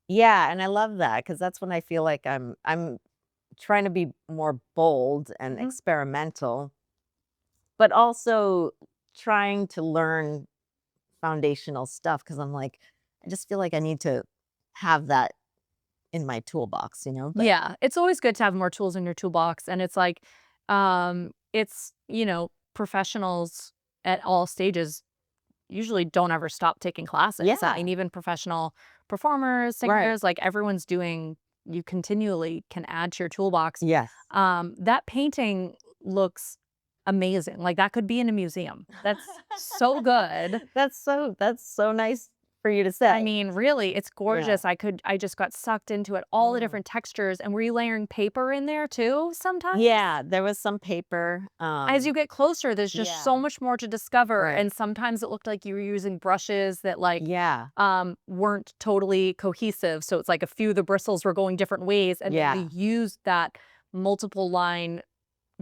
Yeah, and I love that because that's when I feel like I'm trying to be more bold and Mhm. experimental, but also trying to learn foundational stuff because I'm like, I just feel like I need to have that in my toolbox, but Yeah, it's always good to have more tools in your toolbox, and it's like, professionals at all stages usually don't ever stop taking classes. I yeah, mean, even professional performers, right. singers, like everyone's doing you continually can add to your toolbox. Yes. That painting looks amazing. Like that could be in a museum. That's so good. That's so nice for you to I say. mean, really, it's Yeah. gorgeous. I just got sucked into it, all the Mm. different textures. And were you layering paper in there too sometimes? Yeah, there was some paper, As you get closer, there's just yeah, so much more to discover, right. and sometimes it looked like you were using brushes that, like, Yeah, weren't totally cohesive, so it's like a few of the bristles were going different ways, and then yeah, you used that multiple line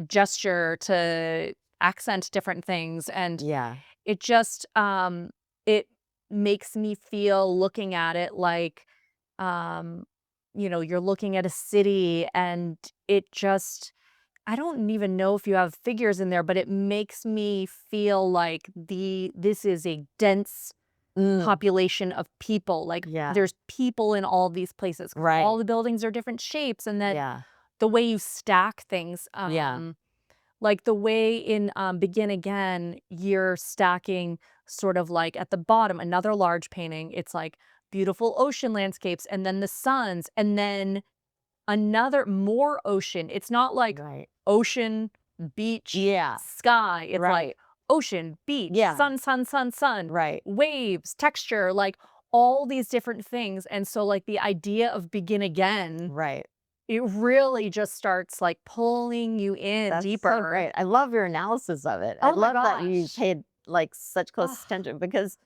gesture to accent different things, and yeah. it just, it makes me feel looking at it like, um, you're looking at a city, and it just I don't even know if you have figures in there, but it makes me feel like this is a dense Mm, population of people. Like yeah, there's people in all these places 'cause all right. the buildings are different shapes. And then Yeah, the way you stack things, yeah, like the way in Begin Again, you're stacking sort of like at the bottom, another large painting. It's like beautiful ocean landscapes and then the suns and then another more ocean. It's not like right. ocean, beach, Yeah, sky. It's like right. ocean, beach, Yeah, sun, sun, sun, sun, right, waves, texture, like all these different things. And so like the idea of Begin Again, right. it really just starts like pulling you in That's so deeper. great. I love your analysis of it. I Oh my love that you gosh. paid, like, such Oh, close attention because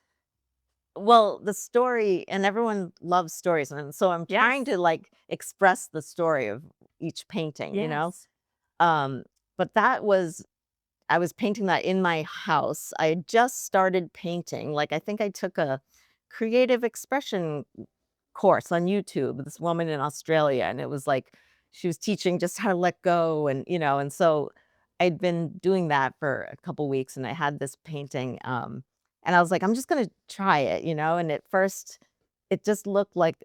well, the story and everyone loves stories, and so I'm trying yes. to, like, express the story of each painting, you know? Yes. Um, but that was I was painting that in my house. I had just started painting, like, I think I took a creative expression course on YouTube, this woman in Australia, and it was like she was teaching just how to let go and so I'd been doing that for a couple weeks and I had this painting, and I was like, I'm just gonna try it, and at first it just looked like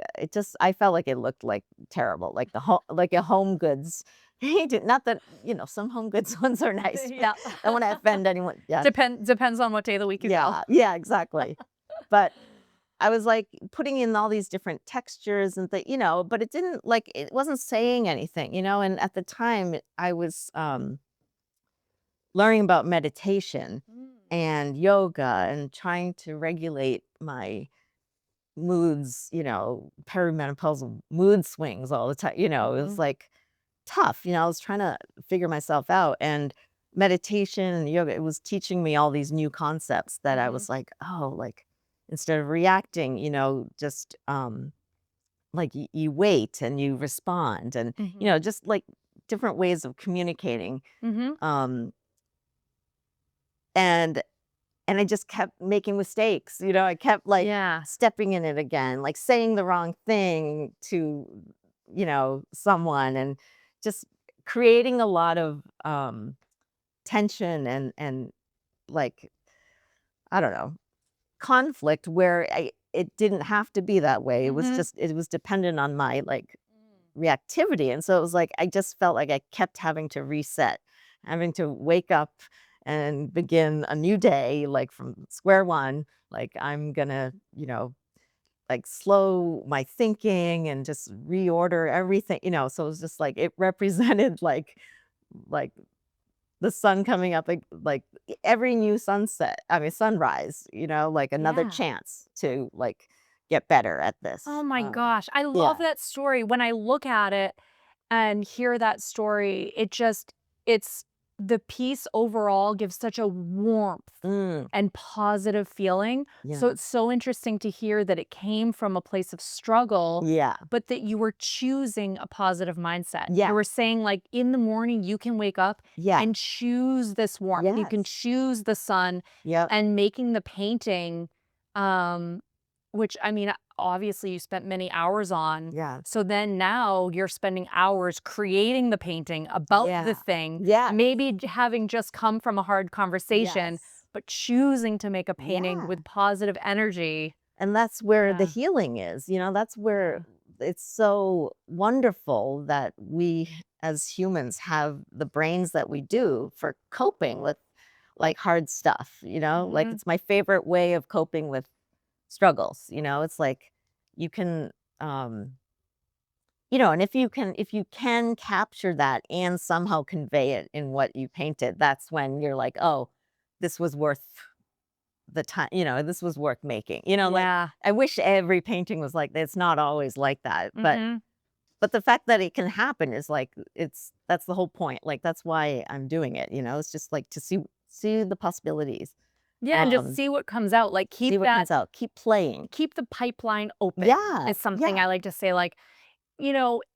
I felt like it looked like terrible, like like a home goods painting. Not that, some home goods ones are nice, but Yeah. I don't want to offend anyone. Yeah. Depends on what day of the week you go. Yeah, yeah, exactly. But I was, like, putting in all these different textures and but it wasn't saying anything, and at the time, I was, learning about meditation Mm. and yoga and trying to regulate my moods, perimenopausal mood swings all the time, it was, Mhm. like, tough, I was trying to figure myself out, and meditation and yoga, it was teaching me all these new concepts that I Mhm. was like, "Oh," like, instead of reacting, just, like, you wait and you respond and, Mhm. just, like, different ways of communicating, Mhm. um, and and I just kept making mistakes, I kept, like, Yeah. stepping in it again, like, saying the wrong thing to someone and just creating a lot of, tension and, like, I don't know, conflict where it didn't have to be that way. Mhm. It was dependent on my, like, reactivity, and so it was like, I just felt like I kept having to reset, having to wake up and begin a new day, like, from square one, like, I'm gonna, like, slow my thinking and just reorder everything, so it was just like it represented, like, the sun coming up, like, every new sunrise, like, another Yeah. chance to, like, get better at Oh this, my gosh, I love yeah. that story. When I look at it and hear that story, it's the piece overall gives such a warmth Mm, and positive feeling. So yeah. it's so interesting to hear that it came from a place of struggle, Yeah. but that you were choosing a positive mindset. You were Yes. saying, like, in the morning, you can wake up Yeah. and choose this warmth. You can Yes. choose the sun Yep. and making the painting. Um, which, I mean, obviously you spent many hours on. Yeah. So then now you're spending hours creating the painting about the Yeah. thing, Yes. maybe having just come from a hard conversation, Yes. but choosing to make a painting Yeah. with positive energy. And that's where the Yeah. healing is, that's where Yeah. it's so wonderful that we as humans have the brains that we do for coping with like hard stuff, like Mhm. it's my favorite way of coping with struggles, it's like you can and if you can capture that and somehow convey it in what you painted, that's when you're like, oh, this was worth the time, this was worth making. Like Yeah. I wish every painting was like that. It's not always like that. But Mhm. but the fact that it can happen is like that's the whole point. Like that's why I'm doing it, It's just like to see the possibilities. Yeah, and just Um see what comes out, like, See what comes out. Keep playing. keep the pipeline open Yeah. is something Yeah. I like to say, like,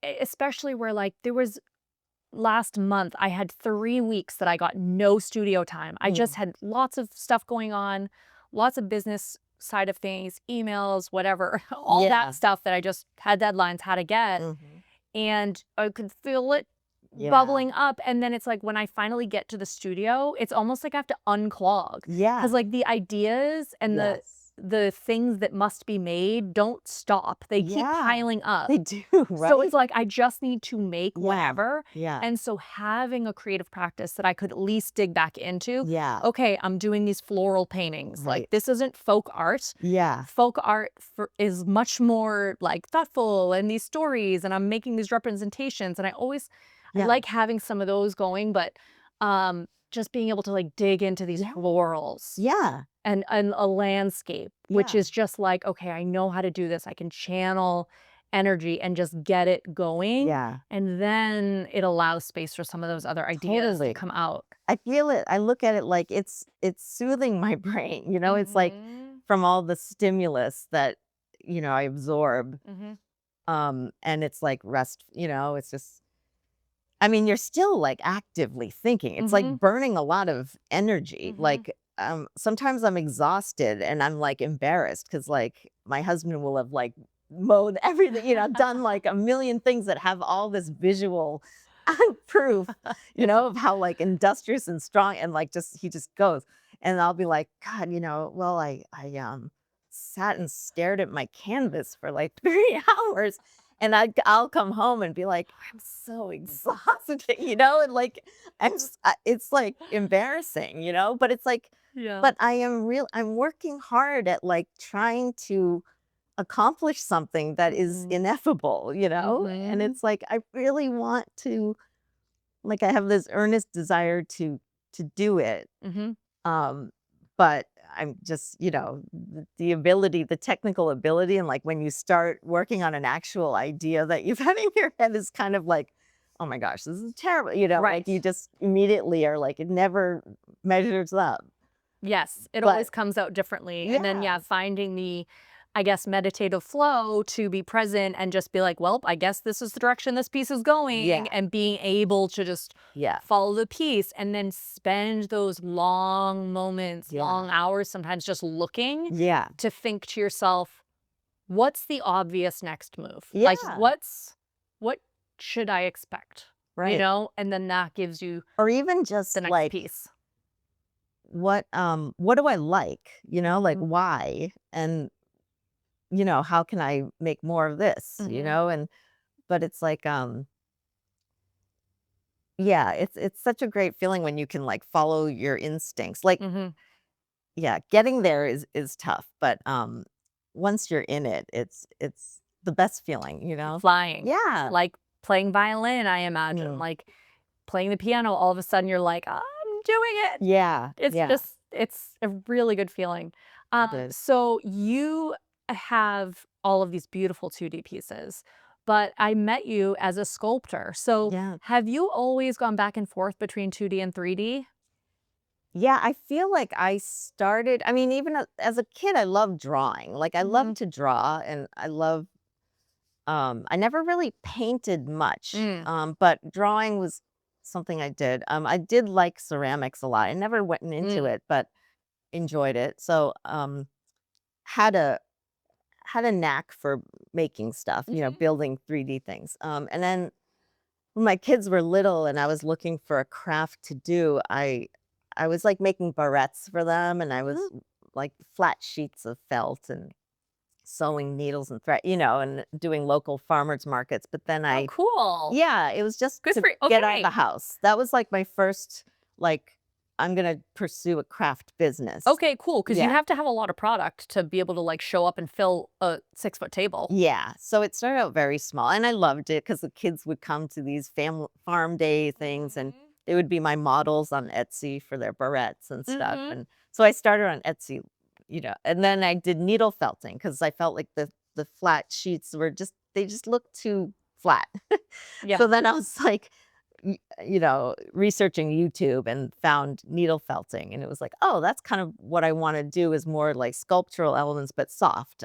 especially where, like, there was last month, I had 3 weeks that I got no studio time. I just Mm. had lots of stuff going on, lots of business side of things, emails, whatever, all that Yeah. stuff that I just had deadlines, had to get, Mhm. and I could feel it Yeah. bubbling up, and then it's like when I finally get to the studio, it's almost like I have to unclog, Yeah. because like, the ideas and the Yes. the things that must be made don't stop. They keep Yeah. piling up. They do, So it's right? like I just need to make Yeah. whatever, Yeah. and so having a creative practice that I could at least dig back into, Yeah. "Okay, I'm doing these floral paintings, like, Right. this isn't folk art. Yeah. Folk art is much more, like, thoughtful and these stories, and I'm making these representations," and I Yeah. like having some of those going, but, just being able to, like, dig into these Yeah. florals Yeah. and a landscape, which Yeah. is just like, "Okay, I know how to do this. I can channel energy and just get it going," Yeah. and then it allows space for some of those other ideas to Totally. come out. I feel it. I look at it like it's soothing my brain, It's like Mhm. from all the stimulus that, I absorb. Mhm. And it's like rest, it's just I mean, you're still like actively thinking. It's like Mhm. burning a lot of energy. Mhm. Like sometimes I'm exhausted and I'm like embarrassed because like my husband will have like mowed everything, done like a million things that have all this visual proof, of how like industrious and strong and like just he just goes. And I'll be like, God, well, I sat and stared at my canvas for like 3 hours and I'll come home and be like, "I'm so exhausted," and, like, it's, like, embarrassing, but it's like Yeah. but I'm working hard at, like, trying to accomplish something that is Mhm. ineffable, and Mhm. it's like, I really want to like, I have this earnest desire to do it, Mhm. um, but I'm just, the ability, the technical ability, and like when you start working on an actual idea that you've had in your head is kind of like, oh my gosh, this is terrible. Like you Right. just immediately are like, it never measures up. Yes, it But always comes out differently, and then, yeah, yeah, finding the, I guess, meditative flow to be present and just be like, "Well, I guess this is the direction this piece is going," yeah, and being able to just yeah, follow the piece and then spend those long moments, yeah, long hours, sometimes just looking yeah, to think to yourself, "What's the obvious next move? Like, yeah, what should I expect?" right. And then that gives you Or even the just next like, piece. what do I like? Like Mhm, why? And how can I make more of this? mhm, And but it's like, yeah, it's such a great feeling when you can, like, follow your instincts. Like, mhm. yeah, getting there is tough, but, once you're in it, it's the best feeling, Flying. Yeah. Like playing violin, I imagine, Mm. like playing the piano, all of a sudden you're like, "I'm doing it." Yeah, yeah, It's a really good feeling. it is. So you have all of these beautiful 2D pieces, but I met you as a sculptor. So Yeah. have you always gone back and forth between 2D and 3D? Yeah, I feel like I started I mean, even as a kid, I loved drawing. Like, I love Mhm. to draw, and I never really painted much, Mm, but drawing was something I did. I did like ceramics a lot. I never went into mm, it, but enjoyed it. So, had a had a knack for making stuff, building 3D things. And then when my kids were little and I was looking for a craft to do, I was like making barrettes for them, and I was Mhm. like flat sheets of felt and sewing needles and thread, and doing local farmers markets. But then Oh, cool. yeah, it was just Good to for you. get out of the Okay. house. That was like my first, like, I'm gonna pursue a craft business. Okay, cool. Because you Yeah. have to have a lot of product to be able to, like, show up and fill a 6-foot table. Yeah, so it started out very small, and I loved it because the kids would come to these farm day things, and Mhm. they would be my models on Etsy for their barrettes and stuff, Mhm. and so I started on Etsy, and then I did needle felting because I felt like the flat sheets were they just looked too flat. Yeah. So then I was like, researching YouTube and found needle felting, and it was like, "Oh, that's kind of what I wanna do is more like sculptural elements, but soft."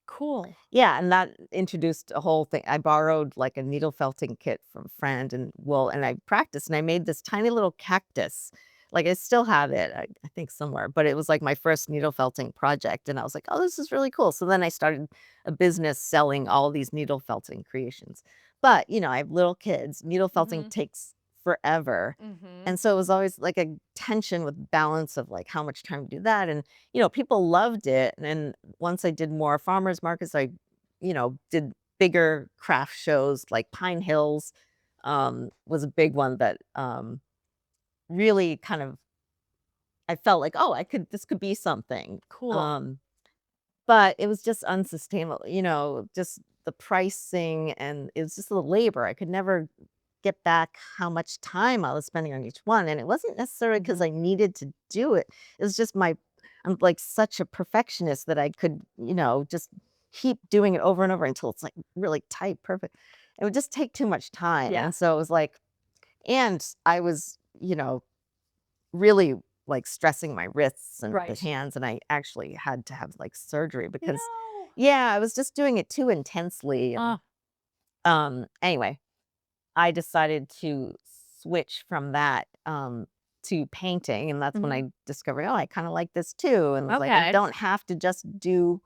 Cool. Yeah, and that introduced a whole thing. I borrowed like a needle felting kit from a friend and wool, and I practiced and I made this tiny little cactus. Like I still have it, I think somewhere, but it was like my first needle felting project. And I was like, oh, this is really cool. So then I started a business selling all these needle felting creations. But, I have little kids. Needle felting Mhm. takes forever. Mhm. And so it was always like a tension with balance of like how much time to do that. And, people loved it. And once I did more farmers markets, I, did bigger craft shows like Pine Hills was a big one that really kind of I felt like, oh, this could be something. Cool. But it was just unsustainable, just the pricing, and it was just the labor. I could never get back how much time I was spending on each one. And it wasn't necessarily because Mhm. I needed to do it. It was just I'm like such a perfectionist that I could, just keep doing it over and over until it's like really tight, perfect. It would just take too much time. Yeah. And so it was like, and I was, really like stressing my wrists and the Right. hands. And I actually had to have like surgery because, No. yeah, I was just doing it too intensely. And anyway, I decided to switch from that, to painting, and that's when Mhm. I discovered, "Oh, I kinda like this too," and was like, "I Okay. don't have to just do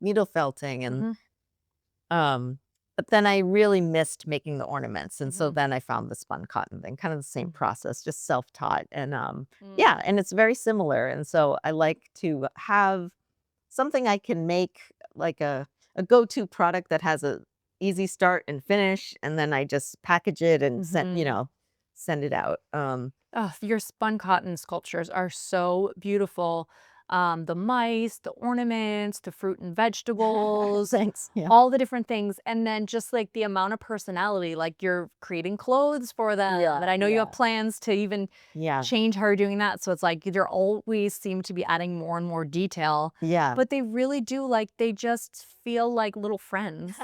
needle felting," and, Mhm. um but then I really missed making the ornaments, and so Mhm. then I found the spun cotton thing, kind of the same Mhm. process, just self-taught, and, Mm. yeah, and it's very similar, and so I like to have something I can make, like a go-to product that has a easy start and finish, and then I just package it and Mhm. send it out. Oh, your spun cotton sculptures are so beautiful. The mice, the ornaments, the fruit and vegetables, Thanks. Yeah. all the different things. And then just like the amount of personality, like you're creating clothes for them. Yeah, And I know you have yeah, plans to even yeah, change how you're doing that. So it's like you're always seem to be adding more and more detail, yeah. but they really do like they just feel like little friends,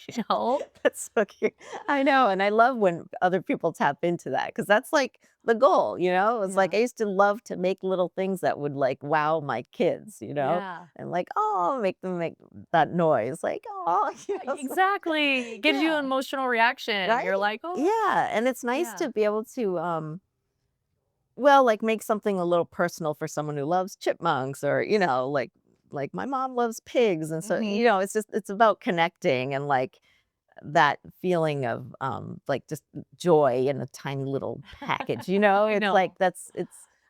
you know? That's so cute. I know, and I love when other people tap into that because that's like the goal, It's like Yeah. I used to love to make little things that would like wow my kids. Yeah. And like, oh, make them make that noise, like, oh, so Exactly. It gives you yeah. an emotional reaction. Right? You're like, "Oh." Yeah, and it's nice Yeah. to be able to, well, like, make something a little personal for someone who loves chipmunks or, like my mom loves pigs, and so, Mhm. it's about connecting and, like, that feeling of, like, just joy in a tiny little package, I It's like know.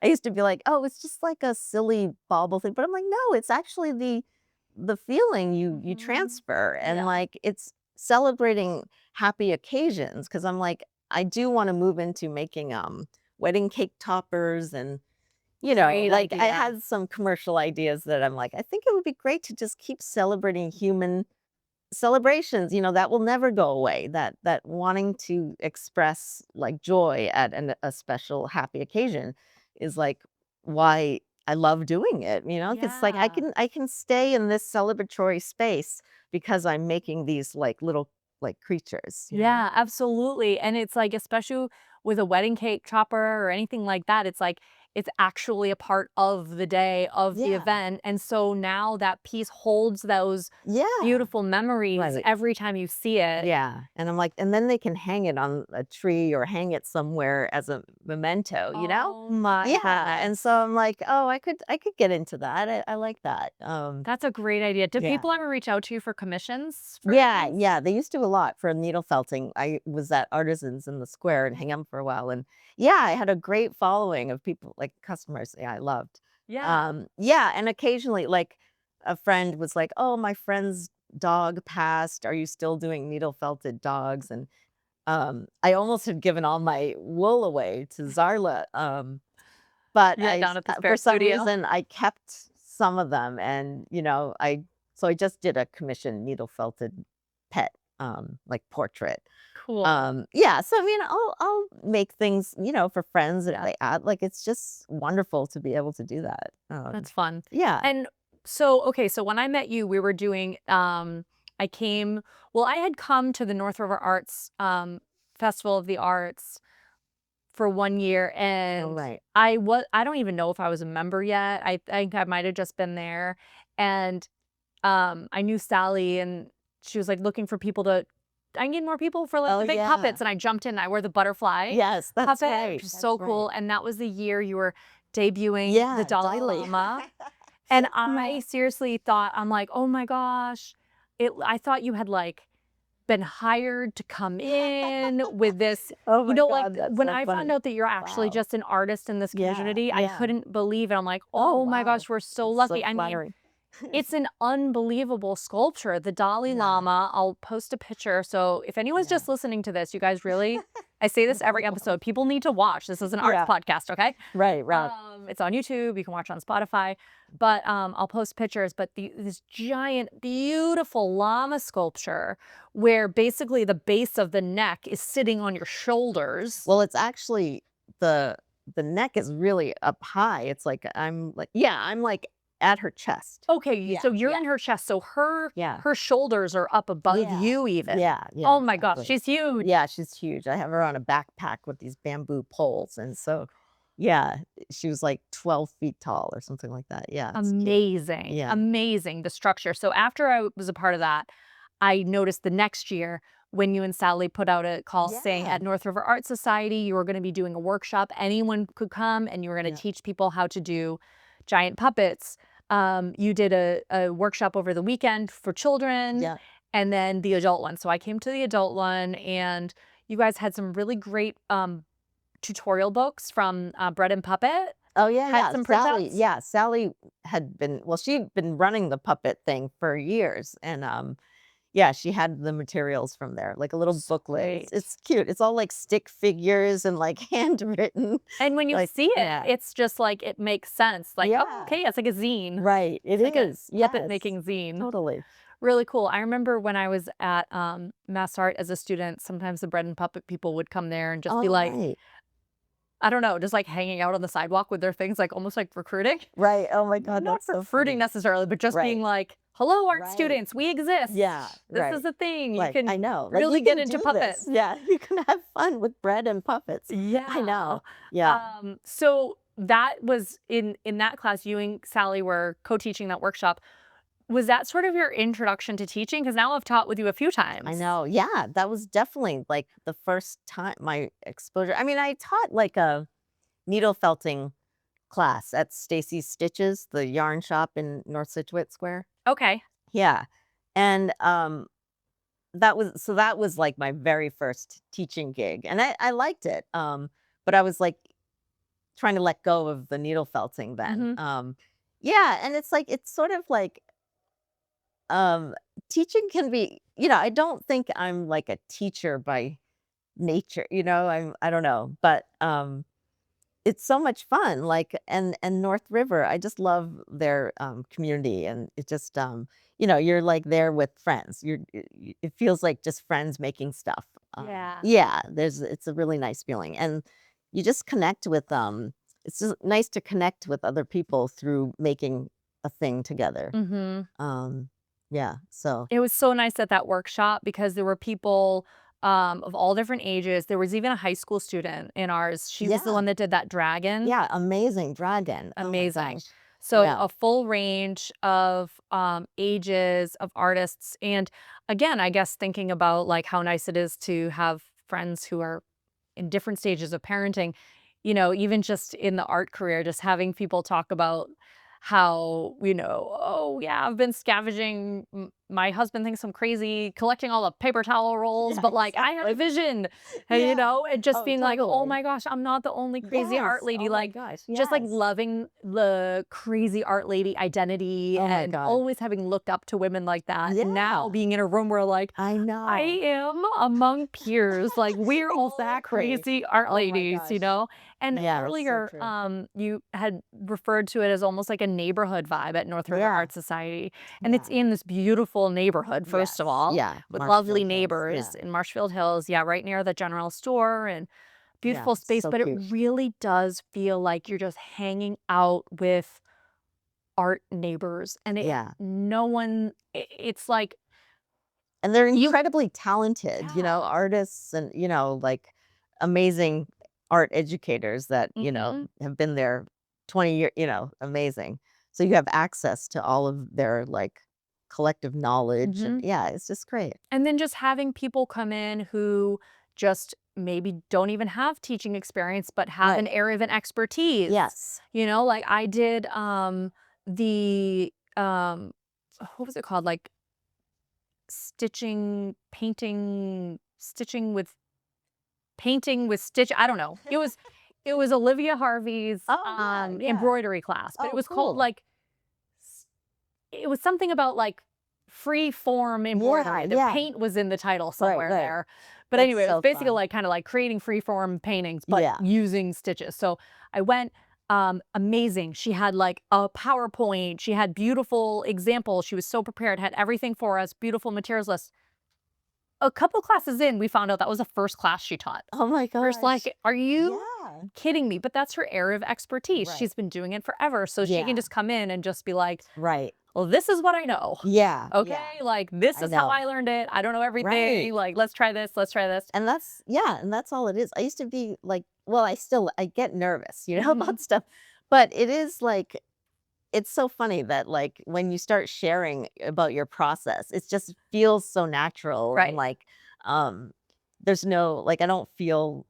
I used to be like, "Oh, it's just like a silly bauble thing," but I'm like, "No, it's actually the feeling you Mhm. transfer," and, Yeah. like, it's celebrating happy occasions because 'cause I'm like, I do wanna move into making, wedding cake toppers and, Great like, I idea. had some commercial ideas that I'm like, "I think it would be great to just keep celebrating human celebrations, that will never go away, that wanting to express, like, joy at a special happy occasion is, like, why I love doing it, because it's like Yeah. I can stay in this celebratory space because I'm making these, like, little, like, creatures. Yeah, absolutely, and it's like, especially with a wedding cake chopper or anything like that, it's like, it's actually a part of the day of the Yeah. event. And so now that piece holds those Yeah. beautiful memories Right. every time you see it. Yeah, and I'm like and then they can hang it on a tree or hang it somewhere as a memento, you know? Oh my Yeah, and goodness. so I'm like, "Oh, I could get into that. I like that." That's a great idea. Do Yeah. people ever reach out to you for commissions for Yeah, things? yeah, they used to a lot for needle felting. I was at Artisans in the Square in Hingham for a while, and yeah, I had a great following of people, like, customers, yeah, I loved. Yeah. Yeah, and occasionally, like, a friend was like, "Oh, my friend's dog passed. Are you still doing needle felted dogs?" And, I almost had given all my wool away to Zarla, but Yeah, down at the for spare some studio. reason, I kept some of them and, I just did a commissioned needle felted pet, like, portrait. Cool. Yeah, so, I mean, I'll make things, for friends if Yeah. they add like, it's just wonderful to be able to do that. That's fun. Yeah. And so, okay, so when I met you, we were doing, I came, well, I had come to the North River Arts Festival of the Arts for 1 year, Oh, and right. I don't even know if I was a member yet. I think I might have just been there. And I knew Sally, and she was like looking for people to, I need more people for like Oh, the big yeah. puppets. And I jumped in, I wore the butterfly Yes, that's puppet, right, which is that's so right. cool. And that was the year you were debuting the Yeah, Dalai Dollaly. Lama. And Yeah. I seriously thought, I'm like, "Oh my gosh." I thought you had, like, been hired to come in with this, Oh my like, god, that's when so I found funny. out that you're actually Wow. just an artist in this Yeah, community, I yeah. couldn't believe it. I'm like, Oh, "Oh my wow. gosh, we're so It's so lucky." I mean, flattering. it's an unbelievable sculpture. The Dalai Yeah, Lama, I'll post a picture. So if anyone's yeah. just listening to this, you guys really, I say this every episode, people need to watch. This is an arts Yeah, podcast, okay? right, right. It's on YouTube. You can watch on Spotify, but I'll post pictures. But this giant, beautiful llama sculpture, where basically the base of the neck is sitting on your shoulders. Well, it's actually the the neck is really up high. It's like I'm like at her chest. Okay, Yeah, so you're yeah, in her chest, so her yeah, shoulders are up above yeah, you even. yeah, yeah, Oh my gosh, exactly. she's huge. Yeah, she's huge. I have her on a backpack with these bamboo poles, and so yeah, she was like 12 feet tall or something like that. Yeah, it's cute. Amazing, Yeah, amazing, the structure. So after I was a part of that, I noticed the next year when you and Sally put out a call saying yeah, at North River Art Society, you were gonna be doing a workshop, anyone could come, and you were gonna yeah, teach people how to do giant puppets. You did a workshop over the weekend for children, yeah. and then the adult one. So I came to the adult one, and you guys had some really great, tutorial books from, Bread and Puppet. Oh, yeah, Had yeah. some printouts? Sally had been well, she'd been running the puppet thing for years, and, yeah, she had the materials from there, like a little So booklet. It's great. cute. It's all, like, stick figures and, like, handwritten, And when you like see it, yeah. it's just like it makes sense. Like, "Oh, Yeah. okay, it's like a zine." Right, it It's like a is, puppet yes. making zine. Totally. Really cool. I remember when I was at, Mass Art as a student, sometimes the bread and puppet people would come there and just be All like, right. I don't know, just like hanging out on the sidewalk with their things, like almost like recruiting. Right, oh my god, Not that's so recruiting funny. necessarily, but just being Right, like, "Hello, art right. students, we exist. Yeah, This is right. a thing. You Like, can I know, like, really "You get can into do this." puppets." Yeah, "You can have fun with bread and puppets." I Yeah. know. Yeah. So that was in that class, you and Sally were co-teaching that workshop. Was that sort of your introduction to teaching? Because now I've taught with you a few I times. know, yeah, that was definitely, like, the first time my exposure I mean, I taught, like, a needle felting class at Stacy's Stitches, the yarn shop in North Scituate Square. Okay. Yeah, and, that was, like, my very first teaching gig, and I liked it, but I was, like, trying to let go of the needle felting then, Mhm. yeah, and it's, like it's sort of like, um, teaching can be I don't think I'm, like, a teacher by nature, I don't know, but, it's so much fun, like, and North River, I just love their, community, and it just, you're, like, there with friends. It feels like just friends making stuff. Yeah. Yeah, it's a really nice feeling, and you just connect with, it's just nice to connect with other people through making a thing together. Mhm. Um, yeah, so It was so nice at that workshop because there were people, of all different ages. There was even a high school student in ours. She was the Yeah. one that did that dragon. Yeah, amazing dragon. Oh my Amazing. gosh. So Yeah. a full range of ages of artists. And again, I guess thinking about like how nice it is to have friends who are in different stages of parenting, even just in the art career, just having people talk about how, oh yeah, I've been scavenging. My husband thinks I'm crazy collecting all the paper towel rolls, Yeah, but like I had a exactly. vision, Yeah. and just Oh, being like, oh totally. my gosh, I'm not the only crazy art Yes. lady. Oh my Like gosh. just like Yes. loving the crazy art lady identity Oh my and God. always having looked up to women like that. And now Yeah. being in a room where like, I I know. am among peers. Like we're all that Exactly. crazy art Oh my ladies, gosh. And Yeah, it's so earlier, true. you had referred to it as almost like a neighborhood vibe at North River Yeah. Art Society. And it's Yeah. in this beautiful neighborhood, first of Yes. all, Yeah. with lovely Marshfield Hills. neighbors Yeah. in Marshfield Hills. Yeah, right near the general store and Yeah. beautiful space. So But it cute. really does feel like you're just hanging out with art neighbors. And Yeah. no one, it's like And they're you, incredibly talented, yeah. artists and, like amazing art educators that, Hmm. have been there 20 years, amazing. So you have access to all of their like collective knowledge and Hmm. yeah, it's just great. And then just having people come in who just maybe don't even have teaching experience, but have an Right. area of an expertise. Yes. Like I did the what was it called? Like stitching, painting, stitching with painting with stitch. I don't know. It was Olivia Harvey's Oh yeah, yeah. embroidery class, but it Oh, was called cool. like it was something about like free form Yeah, embroidery. The yeah. paint was in the title Right, somewhere right. there. But That's anyway, it was so basically fun. like kind of like creating free form paintings, but Yeah. using stitches. So I went amazing. She had like a PowerPoint. She had beautiful examples. She was so prepared, had everything for us, beautiful materials list. A couple classes in, we found out that was the first class she taught. Oh my We're just gosh. like, are you Yeah. kidding me? But that's her area of expertise. Right. She's been doing it forever. So she can Yeah. just come in and just be like, Right. well, this is what I know. Yeah. Okay, Yeah. like, this I is how know. I learned it. I don't know Right. everything. Like, let's try this, let's try this. And that's yeah, and that's all it is. I used to be like well, I get nervous, Mhm. about stuff, but it is like it's so funny that like when you start sharing about your process, it just feels so natural and Right. like um there's no like I don't feel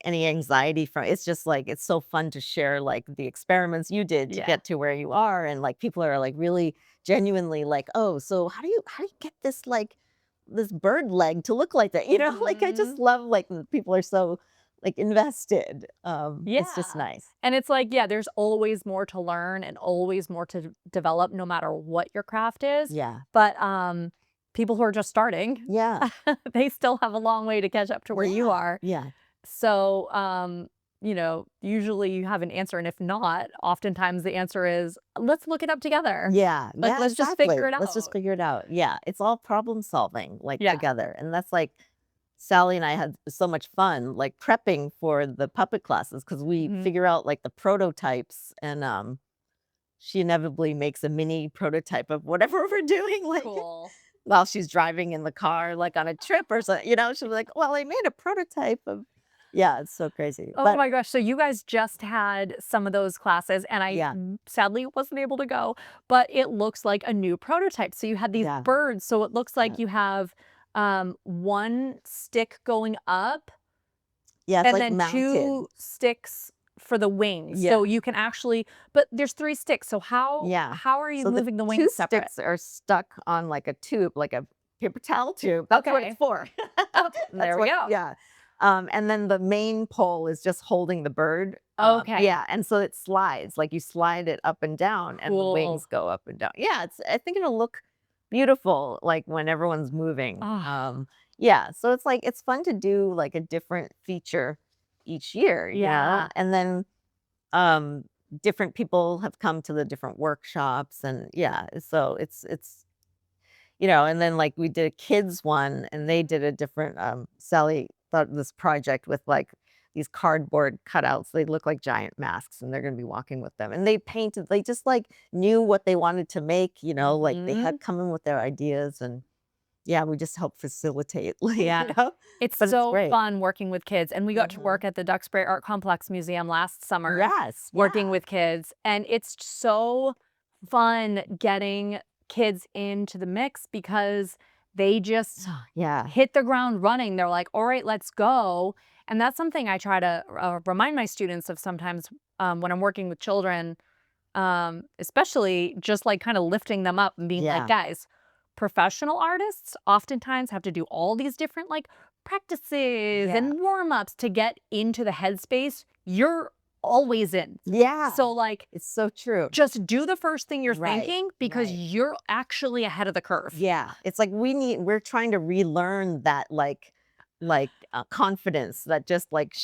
any anxiety from it's just like it's so fun to share like the experiments you did to Yeah. get to where you are and like people are like really genuinely like oh so how do you get this like this bird leg to look like that like I just Mhm. love like when people are so like invested it's just Yeah. nice. And it's like, yeah, there's always more to learn and always more to develop no matter what your craft is. Yeah, But people who are just starting, yeah, they still have a long way to catch up to where you yeah, are. yeah, So, usually you have an answer, and if not, oftentimes the answer is, "Let's look it up together." yeah, Like, yeah, let's just exactly, figure it let's just out. figure it out. Yeah, it's all problem solving like Yeah. together and that's like Sally and I had so much fun, like, prepping for the puppet classes because we Mhm. figure out, like, the prototypes, and, she inevitably makes a mini prototype of whatever we're doing, like, Cool. while she's driving in the car, like, on a trip or something, she'll be like, "Well, I made a prototype of" Yeah, it's so crazy, Oh but my gosh, so you guys just had some of those classes, and I yeah, sadly wasn't able to go, but it looks like a new prototype. So you had these yeah, birds, so it looks yeah. like you have, 1 stick going up Yeah, it's, and like, then mounted. 2 sticks for the wings. So Yeah, you can actually but there's 3 sticks, so how yeah. how are you So the moving the 2 wings separate? sticks are stuck on, like, a tube, like a paper towel tube, that's what it's Okay. for. Oh, That's there we what go. yeah. And then the main pole is just holding the bird, Okay. yeah, and so it slides, like, you slide it up and down, and the Cool. wings go up and down. Yeah, I think it'll look beautiful, like, when everyone's moving, Ah, yeah, so it's, like it's fun to do, like, a different feature each year, yeah. and then, um, different people have come to the different workshops, and yeah, so and then, like, we did a kids one, and they did a different, Sally thought of this project with, like, these cardboard cutouts, they look like giant masks, and they're gonna be walking with them, and they just, like, knew what they wanted to make, like, they Mhm. had come in with their ideas, and Yeah, we just help facilitate, like, Yeah. It's but it's so great. fun working with kids, and we got to Mhm. work at the Duxbury Art Complex Museum last summer Yes, working yeah. with kids, and it's so fun getting kids into the mix because they just Yeah. hit the ground running. They're like, "All right, let's go." And that's something I try to remind my students of sometimes when I'm working with children, especially just like kind of lifting them up and being like, Yeah. guys, professional artists oftentimes have to do all these different like practices Yeah. and warm-ups to get into the headspace you're always in. Yeah. So like It's so true. just do the first thing you're Right, thinking because right. you're actually ahead of the curve. Yeah, it's like we're trying to relearn that, confidence, that just, like,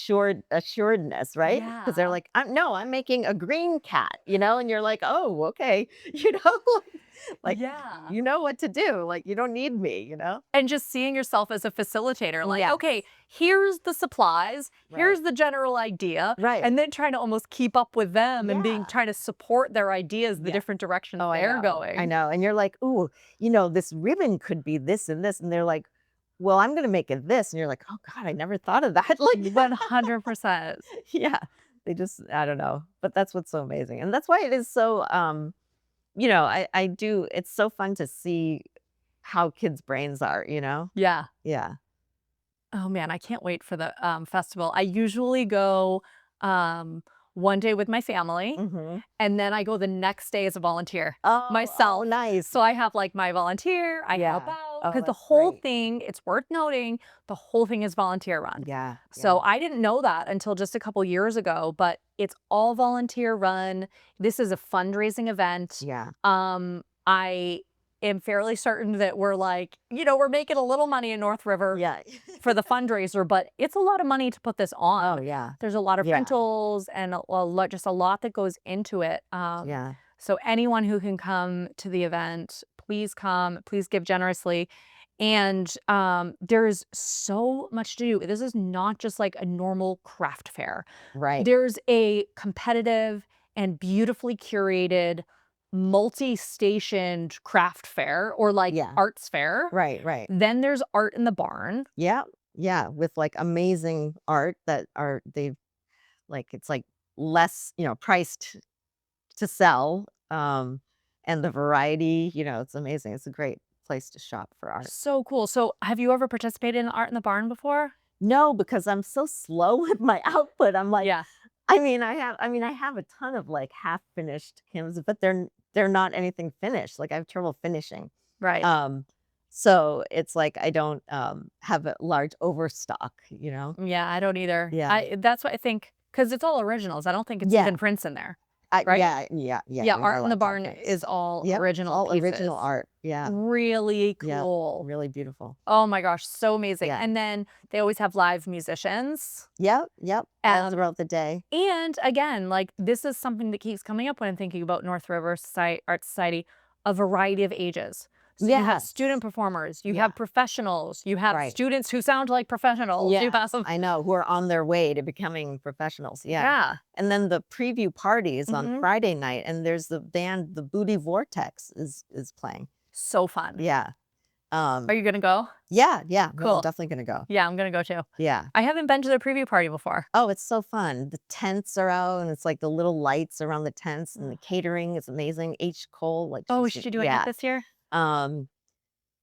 assuredness, right? Because 'Cause they're Yeah. like, I'm making a green cat," and you're like, "Oh, okay," you know, like, Yeah. you know what to do, like, you don't need me, you know? And just seeing yourself as a facilitator, like, Yes, okay, here's the supplies, right, here's the general idea, right. and then trying to almost keep up with them and being Yeah, trying to support their ideas, the yeah. different directions Oh, they're I going. know, and you're like, "Ooh, this ribbon could be this and this," and they're like, "Well, I'm gonna make it this," and you're like, "Oh god, I never thought of that," like 100%. yeah, they just I don't know, but that's what's so amazing, and that's why it is so, I do it's so fun to see how kids' brains are, you know? Yeah. Yeah. Oh man, I can't wait for the festival. I usually go um, one day with my family, Mhm. and then I go the next day as a volunteer Oh, myself. nice. So I have like my volunteer, I help Yeah. out Oh, because the that's whole great. thing, it's worth noting, the whole thing is volunteer run. Yeah, So yeah, I didn't know that until just a couple years ago, but it's all volunteer run. This is a fundraising event. yeah. I am fairly certain that we're like, we're making a little money in North River Yeah. for the fundraiser, but it's a lot of money to put this Oh, on. yeah. There's a lot of Yeah, rentals and a lot, just a lot that goes into it. yeah. So anyone who can come to the event, please come, please give generously. And there's so much to do. This is not just like a normal craft fair. Right. There's a competitive and beautifully curated multi-stationed craft fair or like Yeah. arts fair. Right, right. Then there's art in the barn. Yeah, yeah, with, like, amazing art that are they've it's, like, less, priced to sell, and the variety, it's amazing. It's a great place to shop for art. So cool. So have you ever participated in art in the barn before? No, because I'm so slow with my output. I'm like Yeah, I have a ton of, like, half-finished canvases, but they're not anything finished, like, I have trouble finishing. right. Um, so it's like I don't, have a large overstock, Yeah, I don't either. Yeah. That's what I think because it's all originals. I don't think it's Yeah. even prints in there, I right? yeah, yeah, yeah, Yeah, you're not art in the allowed to have barn prints. is all Yep, it's original all original pieces. art. Yeah, Really yep, cool. really beautiful. Oh my gosh, so amazing. Yeah. And then they always have live musicians. Yep, yep, all Um, throughout the day. and again, like this is something that keeps coming up when I'm thinking about North River Art Society, a variety of ages. So you have Yes. student performers, you Yeah, have professionals, you have right. students who sound like professionals, you Yes, have some, I know, who are on their way to becoming professionals, yeah. yeah. And then the preview parties on Hmm. Friday night, and there's the band, the Booty Vortex is playing. So fun. Yeah, Are um, you gonna go? yeah, yeah, no, I'm Cool. definitely gonna go. Yeah, I'm gonna go too. Yeah. I haven't been to the preview party before. Oh, it's so fun. The tents are out, and it's like the little lights around the tents, and the catering is amazing. H. Cole, like Oh, she's should you do it yet yeah. this year? Um,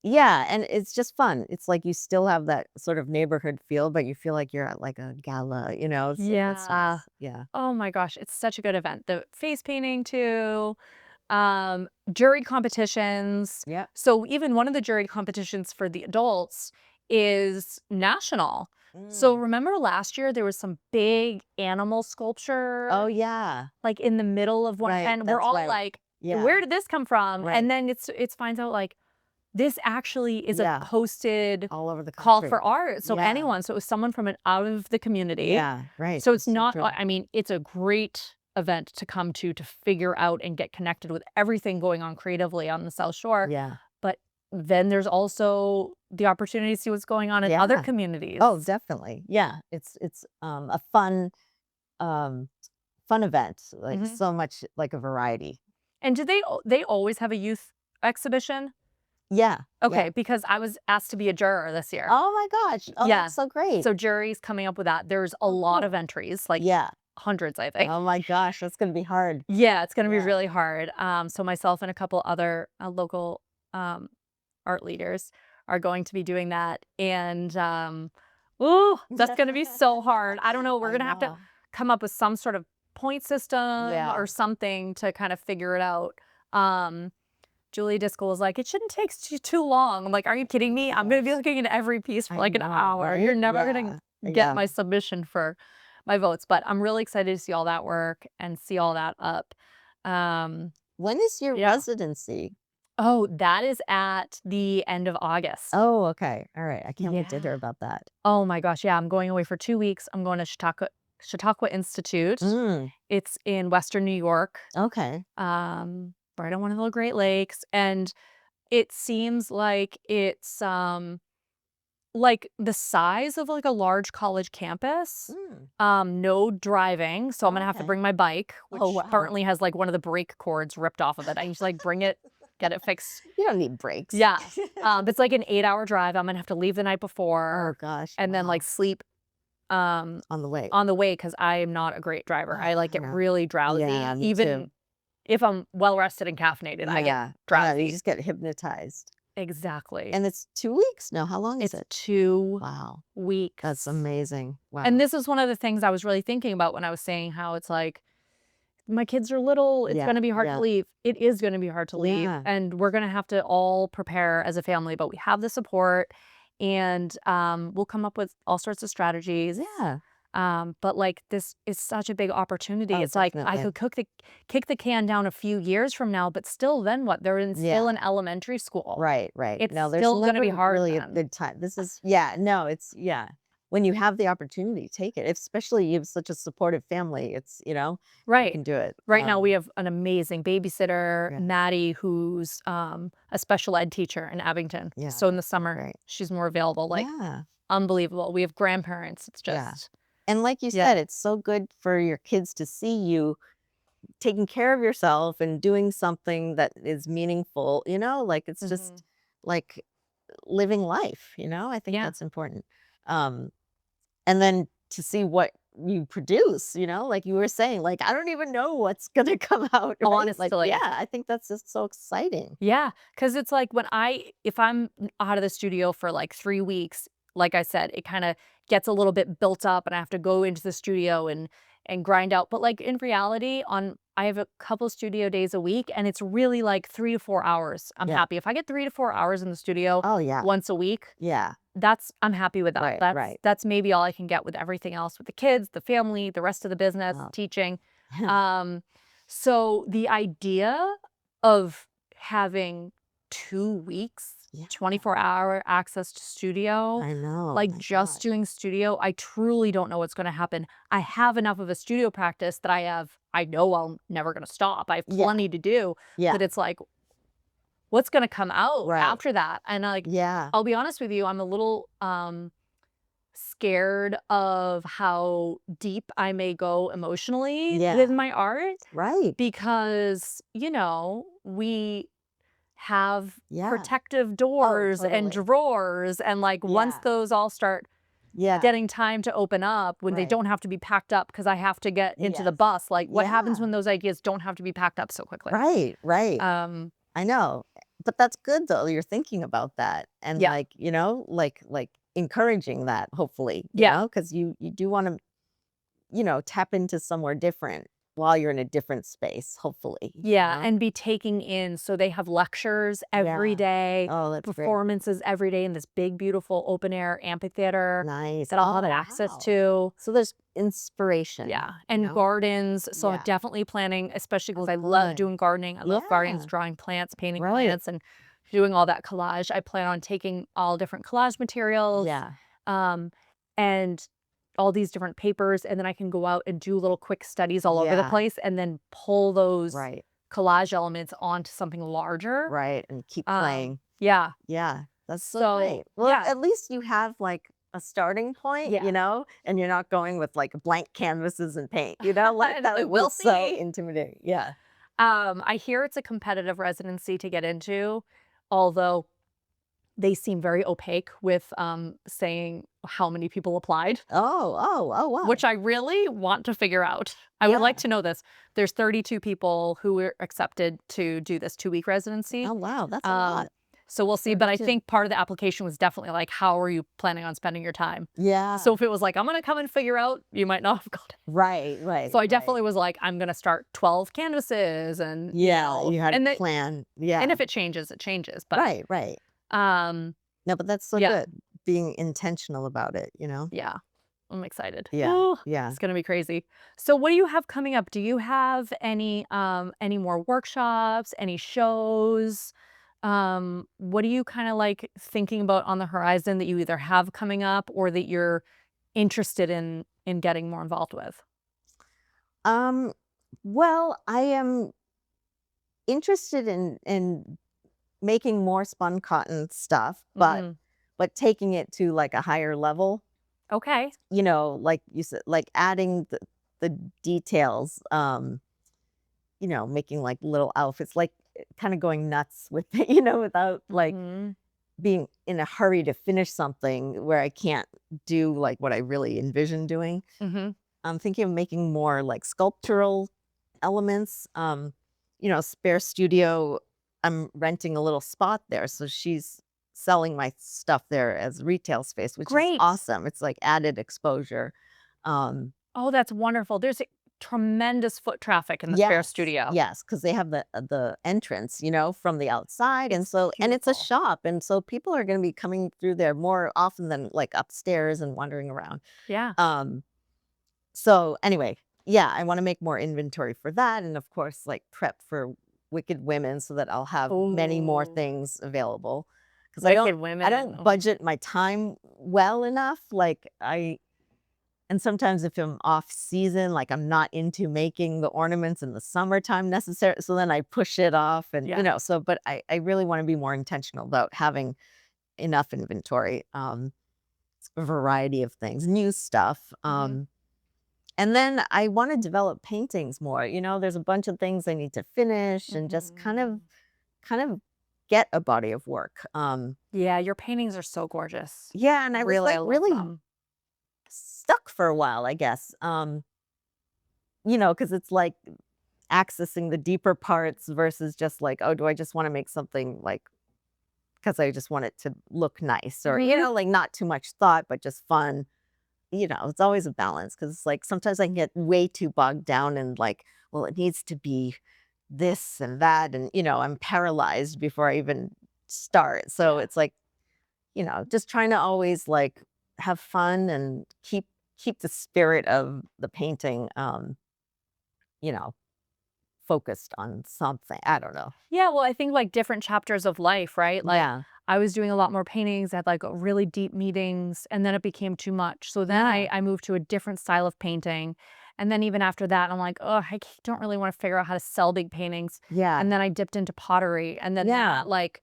yeah, and it's just fun. It's like you still have that sort of neighborhood feel, but you feel like you're at like a gala, it's Yeah. nice. Yeah. Oh my gosh, it's such a good event. The face painting too, jury competitions. Yeah. So even one of the jury competitions for the adults is national. So Mm. remember last year there was some big animal Oh, sculpture yeah. like in the middle of one, Right, and we're that's all right. like, Yeah, where did this come from? right. And then it's finds out like this actually is a Yeah, posted all over the call country. for art. So Yeah, anyone, so it was someone from an out of the community. yeah, right. So it's It's so not, true. I mean, it's a great event to come to figure out and get connected with everything going on creatively on the South Shore. Yeah, But then there's also the opportunity to see what's going on in other yeah. communities. Oh, definitely. Yeah, it's a um, fun event, like Mhm. so much like a variety. And do they always have a youth exhibition? Yeah. Okay, Yeah. because I was asked to be a juror this year. Oh my gosh. Oh, Yeah. that's so great. So jury's coming up with that. There's a Oh, lot of cool. entries, like Yeah. hundreds, I think. Oh my gosh, that's gonna be hard. Yeah, it's gonna be Yeah. really hard. So myself and a couple other local um, art leaders are going to be doing that, and ooh, that's gonna be so hard. I don't know. We're I gonna have to know. come up with some sort of point system Yeah. or something to kind of figure it out. Um, Julie Discal was like, "It shouldn't take too long." I'm like, "Are you kidding me? I'm gonna be Gosh. looking at every piece for I like an know, hour. You're right? never gonna Yeah. get Yeah. my submission for my votes." But I'm really excited to see all that work and see all that up. Um, When is your yeah. residency? Oh, that is at the end of August. Oh, okay. All right. I can't wait to Yeah. hear about that. Oh my gosh, yeah, I'm going away for 2 weeks. I'm going to Chautauqua Institute. Mm, It's in Western New York, okay. right on one of the Great Lakes, and it seems like it's, like the size of like a large college campus. Mm, No driving, so I'm gonna have to okay. bring my bike, Oh, which wow. currently has like one of the brake cords ripped off of it. I need to like bring it, get it fixed. You don't need breaks. Yeah. It's like an 8-hour drive. I'm gonna have to leave the night Oh before gosh. and then like Wow. sleep um On the way. on the way because I am not a great driver. I like get Yeah. really Yeah, drowsy. me too. Even if I'm well rested and caffeinated, I get Yeah. Yeah, you drowsy. just get hypnotized. Exactly. And it's 2 weeks? No, how long is It's it? 2 Wow. That's weeks. amazing. And Wow. this is one of the things I was really thinking about when I was saying how it's like, my kids are little, it's Yeah. gonna be hard to Yeah. leave. It is gonna be hard to leave, Yeah. and we're gonna have to all prepare as a family, but we have the support, and, we'll come up with all sorts of strategies. Yeah. But, like, this is such a big opportunity. Oh, It's like I definitely. could kick the can down a few years from now, but still then what? They're still Yeah. in elementary school. Right, right. It's No, there's still gonna be never hard really a then. good time. This is yeah, no, it's yeah. When you have the opportunity, take it. Especially you have such a supportive family. It's, you Right. can do it. Right now, we have an amazing babysitter, Yeah. Maddie, who's, a special ed teacher in Abington. Yeah. So in the summer, Great. she's more available, like, Yeah. unbelievable. We have grandparents. It's Yeah. just And like you yeah. said, it's so good for your kids to see you taking care of yourself and doing something that is meaningful, like it's Mhm. just like living life, I think Yeah. that's important. Um, and then to see what you produce, like you were saying, like I don't even know what's gonna come out, right? Like, yeah, Honestly. I think that's just so exciting. Yeah, because it's like if I'm out of the studio for, like, 3 weeks, like I said, it kinda gets a little bit built up, and I have to go into the studio and grind out, but, like, in reality, I have a couple studio days a week, and it's really, like, 3 to 4 hours. I'm Yeah. happy. If I get 3 to 4 hours in the studio Oh yeah. once a week, Yeah. I'm happy with that. Right. That's Right. that's maybe all I can get with everything else, with the kids, the family, the rest of the business, Oh. teaching. Um, so the idea of having 2 weeks, Yeah. 24-hour access to studio, I know. like, My just gosh. doing studio, I truly don't know what's gonna happen. I have enough of a studio practice that I know I'm never gonna stop. I have Yeah. plenty to do, Yeah. but it's like, what's gonna come out Right. after that? And, like, Yeah. I'll be honest with you, I'm a little, scared of how deep I may go emotionally with Yeah. my art Right. because, we have Yeah. protective Oh, doors and totally. drawers, and, like, once Yeah. those all start Yeah. getting time to open up, when they Right. don't have to be packed up because I have to get into the Yes. bus, like, what happens Yeah. when those ideas don't have to be packed up so quickly? Right, right. Um, I know. But that's good though, you're thinking about that and yeah, like, like encouraging that hopefully, yeah. because you do want to, tap into somewhere different while you're in a different space, hopefully, Yeah, and be taking in so they have lectures every Yeah. day, Oh, that's great. performances every day in this big, beautiful open air amphitheater Nice. that I'll have Oh, access wow. to. So there's inspiration, Yeah, and gardens, so I'm Yeah. definitely planning, especially because Oh, I love good. doing gardening. I love gardens, Yeah. drawing plants, painting Right. plants, and doing all that collage. I plan on taking all different collage materials, Yeah. um, and all these different papers, and then I can go out and do little quick studies all over the Yeah. place and then pull those Right. collage elements onto something larger. Right. And keep playing. Yeah. Yeah, that's so So, great. Well, yeah. at least you have like a starting point, Yeah. and you're not going with like blank canvases and paint, like And that would be we'll so see. intimidating. Yeah. I hear it's a competitive residency to get into, although they seem very opaque with saying how many people applied, Oh, wow. which I really want to figure out. I would Yeah. like to know this. There's 32 people who were accepted to do this 2-week residency. Oh, wow, that's a Um, lot. so we'll see. But I 32. think part of the application was definitely like, how are you planning on spending your time? Yeah. So if it was like, I'm gonna come and figure out, you might not have got it. Right, So right, I right. definitely was like, I'm gonna start 12 canvases and Yeah, you had a and that plan. and Yeah. if it changes, it changes. But Right, right. um No, but that's so yeah, good, being intentional about it, you know? yeah. I'm excited. Yeah, Ooh, yeah. it's gonna be crazy. So what do you have coming up? Do you have any more workshops, any shows? What are you kind of like thinking about on the horizon that you either have coming up or that you're interested in getting more involved with? Um, well, I am interested in making more spun cotton stuff, Mhm. but taking it to, like, a higher level, Okay. like you said, like, adding the details, making, like, little outfits, like, kinda going nuts with it, without, like, Mhm. being in a hurry to finish something where I can't do, like, what I really envision doing. Mhm. I'm thinking of making more, like, sculptural elements. Spare studio, I'm renting a little spot there, so she's selling my stuff there as retail space, which is Great. awesome. It's like added exposure. Um, Oh, that's wonderful. There's tremendous foot traffic in the spare yes, studio. yes, because they have the entrance, from the outside, and It's it's a beautiful. shop, and so people are going to be coming through there more often than like upstairs and wandering around. Yeah. Um, So anyway, yeah, I wanna make more inventory for that and of course, like, prep for Wicked Women so that I'll have many more Oh, things available. Because wicked I women. don't Oh, budget my time well enough, like, and sometimes if I'm off season, like, I'm not into making the ornaments in the summertime necessarily, so then I push it off and, yeah. but I really wanna be more intentional about having enough inventory, a variety of things, new stuff, Mhm. and then I wanna develop paintings more, there's a bunch of things I need to finish and just Mhm. kind of get a body of work. Yeah, your paintings are so gorgeous. Yeah, and I was, Really, I like, love really them. stuck for a while, I guess, because it's, like, accessing the deeper parts versus just, like, "Oh, do I just wanna make something, like, because I just want it to look nice," or, Mhm. like, not too much thought, but just fun. It's always a balance because it's like sometimes I can get way too bogged down and like, well, it needs to be this and that. And, I'm paralyzed before I even start. So Yeah. it's like, just trying to always like have fun and keep the spirit of the painting, you know, focused on something. I don't know. Yeah, well, I think, like, different chapters of life, right? Like, Yeah. I was doing a lot more paintings, I had, like, really deep meetings, and then it became too much. So then Yeah. I moved to a different style of painting, and then even after that, I'm like, oh, don't really wanna figure out how to sell big paintings." Yeah. And then I dipped into pottery, and then Yeah. that, like,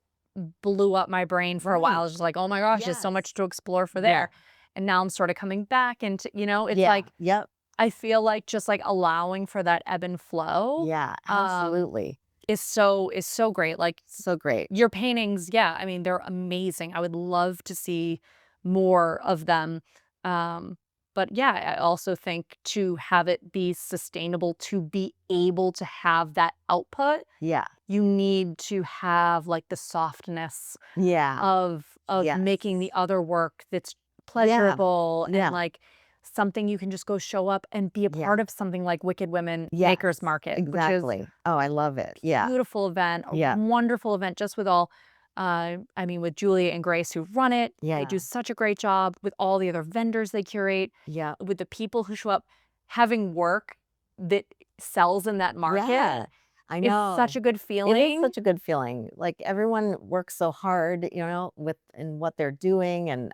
blew up my brain for a while. I Right. was just like, "Oh my gosh, there's so Yes. much to explore for Yeah. there." And now I'm sorta coming back into it's Yeah. like, Yep. I feel like just, like, allowing for that ebb and flow, Yeah. um, Absolutely. is so great. Like, So great. your paintings, yeah, I mean, they're amazing. I would love to see more of them. Um, but yeah, I also think to have it be sustainable, to be able to have that output, Yeah. you need to have like the softness Yeah. of Yes. making the other work that's Yeah. pleasurable and Yeah. like something you can just go show up and be a Yeah. part of something like Wicked Women Yes. Makers Market, which is Exactly. Oh, I love it. Yeah. beautiful event, a Yeah. wonderful event just with all I mean, with Julia and Grace who run it. They do Yeah. such a great job with all the other vendors they curate, Yeah. with the people who show up, having work that sells in that market Yeah. I is such know. a good It is feeling. such a good feeling. Like everyone works so hard, with in what they're doing and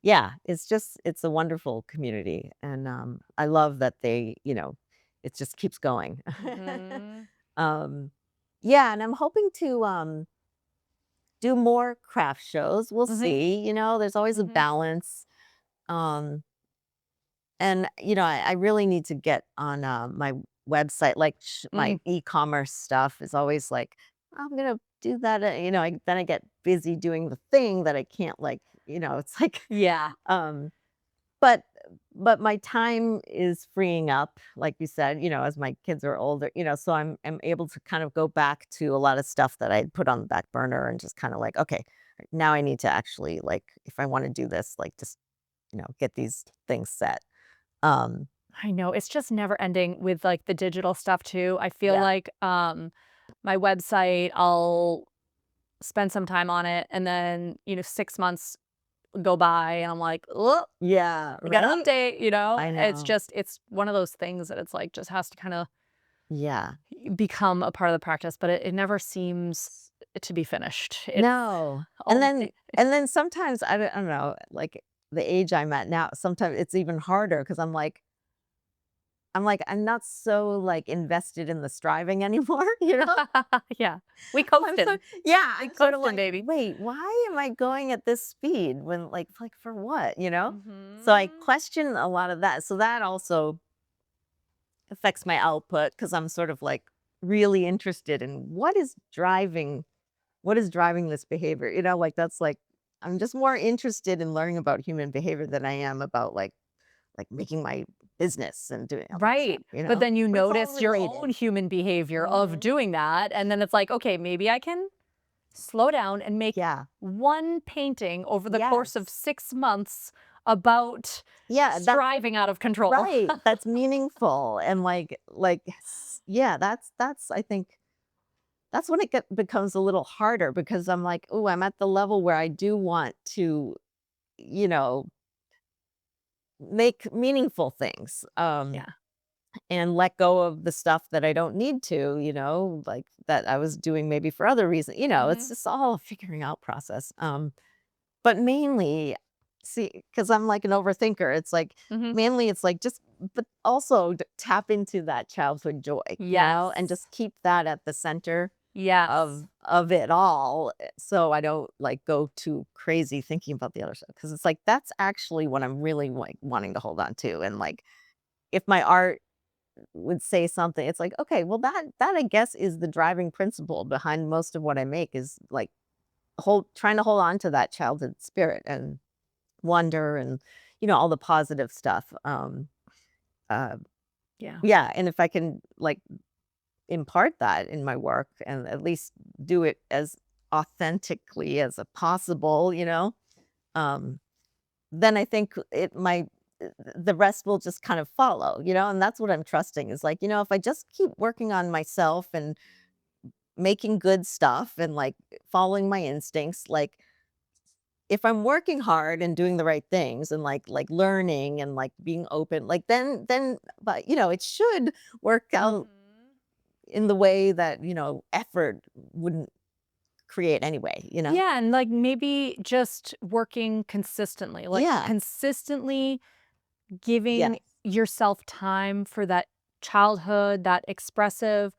yeah, it's a wonderful community and I love that it just keeps going. Mhm. um yeah, and I'm hoping to do more craft shows. We'll Mhm. see, there's always a Mhm. balance. Um And, I really need to get on, my website, like, my Mm. e-commerce stuff is always, like, I'm gonna do that. Then I get busy doing the thing that I can't like. It's like, Yeah. um, but my time is freeing up, like you said. As my kids are older. So I'm able to kind of go back to a lot of stuff that I'd put on the back burner and just kind of like, okay, now I need to actually like, if I want to do this, like just get these things set. Um, I know, it's just never ending with, like, the digital stuff too. I feel yeah, like, my website, I'll spend some time on it, and then, 6 months go by, and I'm like, "Oh, yeah, I gotta right. update," you know? I It's know. just it's one of those things that it's, like, just has to kinda Yeah. become a part of the practice, but it never seems to be finished. It's No. And all then and then sometimes I don't know, like the age I'm at now, sometimes it's even harder because I'm not so like invested in the striving anymore, you know? Yeah. We I'm so coasting. yeah, We I'm sort of coasting, like, baby. wait, why am I going at this speed when like for what? So I Mhm. question a lot of that. So that also affects my output because I'm sort of like really interested in what is driving this behavior? Like that's like I'm just more interested in learning about human behavior than I am about like making my business and doing all that Right. But stuff. then you But it's all notice your own related. human behavior of Hmm. doing that, and then it's like, "Okay, maybe I can slow down and make Yeah. one painting over the course of Yes. 6 months about Yeah, striving out of control." right. That's meaningful and yeah, that's I think that's when becomes a little harder because I'm like, "Oh, I'm at the level where I do want to, you know, make meaningful things." Yeah. And let go of the stuff that I don't need to, like that I was doing maybe for other reasons. It's Mhm. just all a figuring out process. But mainly, see, because I'm like an overthinker, it's like Mhm. mainly it's like just, but also tap into that childhood joy, and Yes. just keep that at the center Yes. of it all, so I don't like go too crazy thinking about the other stuff because it's like that's actually what I'm really like wanting to hold on to, and like if my art would say something, it's like, okay, well that I guess is the driving principle behind most of what I make is like hold trying to hold on to that childhood spirit and wonder and all the positive stuff. Uh Yeah. yeah, and if I can like impart that in my work and at least do it as authentically as possible, um then I think the rest will just kind of follow, and that's what I'm trusting is like, if I just keep working on myself and making good stuff and like following my instincts, like if I'm working hard and doing the right things and like learning and like being open, like then but it should work out Mhm. in the way that, effort wouldn't create anyway. Yeah, and, like, maybe just working consistently, like, Yeah. consistently giving Yes. yourself time for that childhood, that expressive,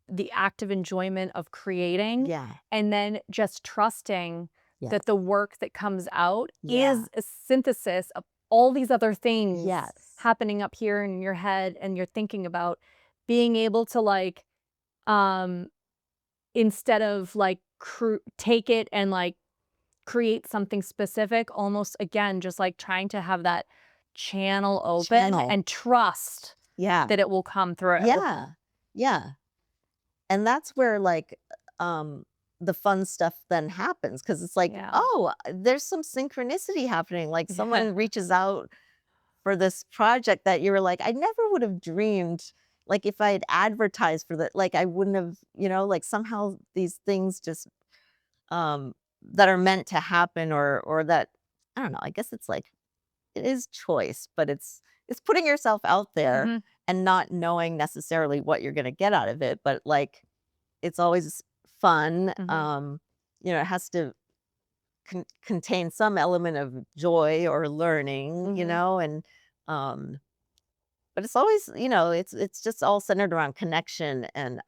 the active enjoyment of creating, Yeah. and then just trusting Yes. that the work that comes out Yeah. is a synthesis of all these other things Yes. happening up here in your head and you're thinking about being able to, like, um, instead of, like, take it and, like, create something specific, almost again, just, like, trying to have that channel open Channel. and trust Yeah. that it will come through. Yeah. Yeah. And that's where, like, um, the fun stuff then happens because it's like, Yeah. "Oh, there's some synchronicity happening," like, Yeah. someone reaches out for this project that you were like, "I never would have dreamed," like, if I had advertised for that, like, I wouldn't have, like, somehow these things just, that are meant to happen or that I don't know, I guess it's like it is choice, but it's putting yourself out there Mhm, and not knowing necessarily what you're gonna get out of it, but, like, it's always fun, mhm, it has to contain some element of joy or learning, mhm. and, um, but it's always, it's just all centered around connection and,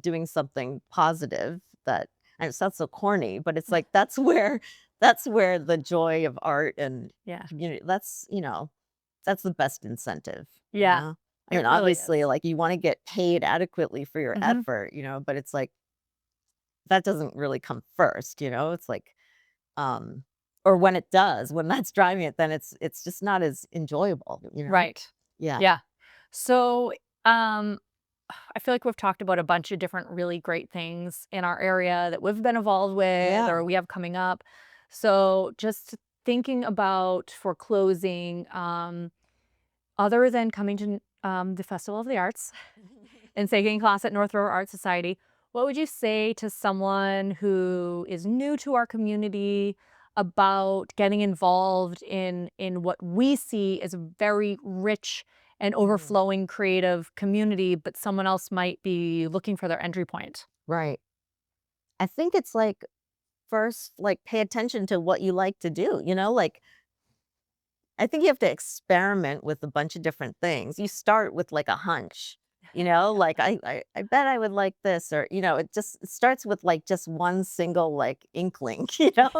doing something positive that and it sounds so corny, but it's like that's where the joy of art and Yeah. community that's the best incentive, you Yeah. know? I It mean, really is. obviously, like, you wanna get paid adequately for your Mhm. effort, but it's like that doesn't really come first, it's like, or when it does, when that's driving it, then it's just not as enjoyable. Right. Yeah. Yeah. So, um, I feel like we've talked about a bunch of different really great things in our area that we've been involved with Yeah. or we have coming up. So, just thinking about for closing, other than coming to the Festival of the Arts and taking a class at North River Art Society, what would you say to someone who is new to our community about getting involved in what we see as a very rich and Mhm. overflowing creative community, but someone else might be looking for their entry point? Right. I think it's like, first, like, pay attention to what you like to do, like, I think you have to experiment with a bunch of different things. You start with, like, a hunch, like, I bet I would like this, or, it starts with, like, just one single, like, inkling,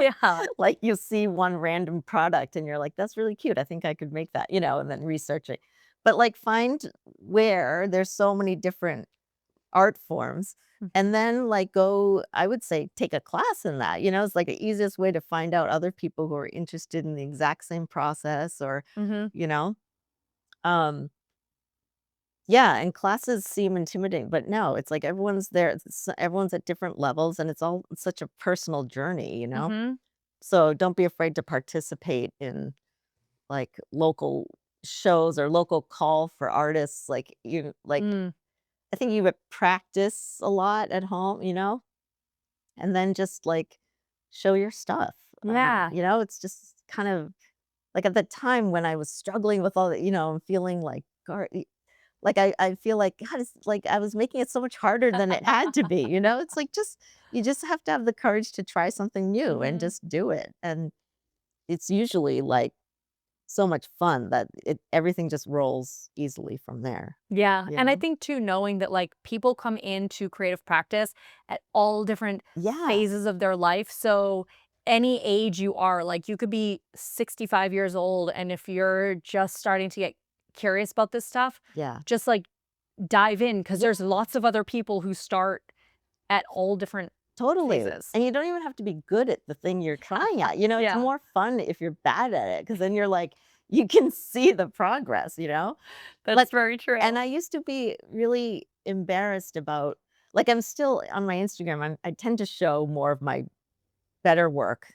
Yeah. like, you see one random product and you're like, "That's really cute. I think I could make that," and then research it. But, like, find where there's so many different art forms, and then, like, go, I would say, take a class in that, it's like the easiest way to find out other people who are interested in the exact same process, or, Mm-hmm. you know? Um, yeah, and classes seem intimidating, but no, it's like everyone's there, everyone's at different levels, and it's such a personal journey. Mm-hmm. So don't be afraid to participate in, like, local shows or local call for artists, like, Mm. I I think you would practice a lot at home, and then just, like, show your stuff. Yeah. It's just kind of like, at the time when I was struggling with all and feeling like, like, I feel like, God, it's like I was making it so much harder than it had to be. It's like, you just have to have the courage to try something new and Mm-hmm. just do it, and it's usually, like, so much fun that everything just rolls easily from there, Yeah, you and I know? think too, knowing that, like, people come into creative practice at all different Yeah. phases of their life, so any age you are, like, you could be 65 years old, and if you're just starting to get curious about this stuff, Yeah. just, like, dive in because Yeah. there's lots of other people who start at all different Totally, phases. and you don't even have to be good at the thing you're trying at, it's Yeah, more fun if you're bad at it, because then you're like, you can see the progress. that's Like, very and true. I used to be really embarrassed about, like, I'm still on my Instagram, I tend to show more of my better work,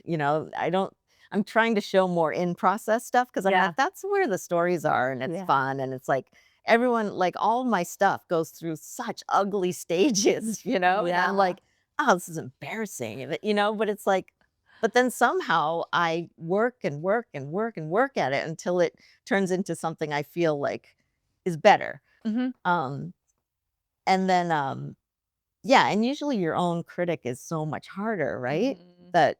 I'm trying to show more in process stuff, because I'm Yeah. like, that's where the stories are, and it's Yeah. fun, and it's like everyone, like, all my stuff goes through such ugly stages, and I'm Yeah. like, "Oh, this is embarrassing," but it's like, but then somehow I work and work and work and work at it until it turns into something I feel like is better. Mhm. Um, and then, yeah, and usually your own critic is so much harder, right? Mhm. That,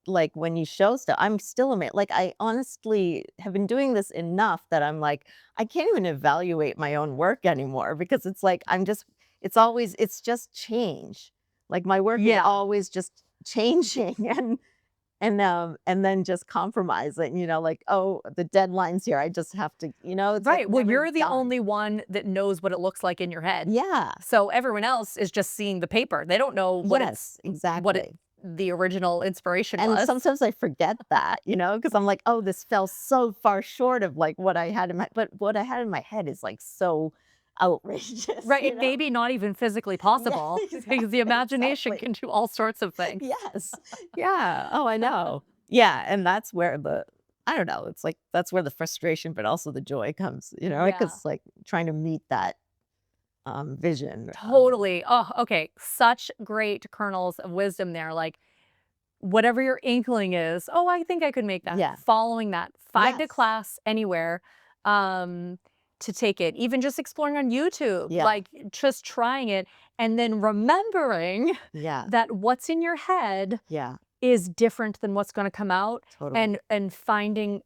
like, when you show stuff, I'm still amazed. Like, I honestly have been doing this enough that I'm like, I can't even evaluate my own work anymore, because it's like it's just change. Like, my work is Yeah. always just changing, and then just compromising, like, oh, the deadline's here. I just have to, it's like Right, well, never you're the done. only one that knows what it looks like in your head. Yeah. So everyone else is just seeing the paper. They don't know Yes, what it exactly. the original inspiration And was. sometimes I forget that, because I'm like, "Oh, this fell so far short of, like, what I had in my," but what I had in my head is, like, so outrageous, Right, you it know? may be not even physically Yeah, possible because the imagination exactly. can do all sorts of things. Yes. Yeah. Oh, I know. Yeah, and that's where I don't know, it's like that's where the frustration, but also the joy comes, Yeah, because, like, trying to meet that, vision. totally. Oh, okay, such great kernels of wisdom there, like, whatever your inkling is, "Oh, I think I could make that." Yeah. Following that, find a Yes. class anywhere, to take it, even just exploring on YouTube, Yeah. like, just trying it, and then remembering Yeah. that what's in your head Yeah. is different than what's gonna come out, Totally. and finding,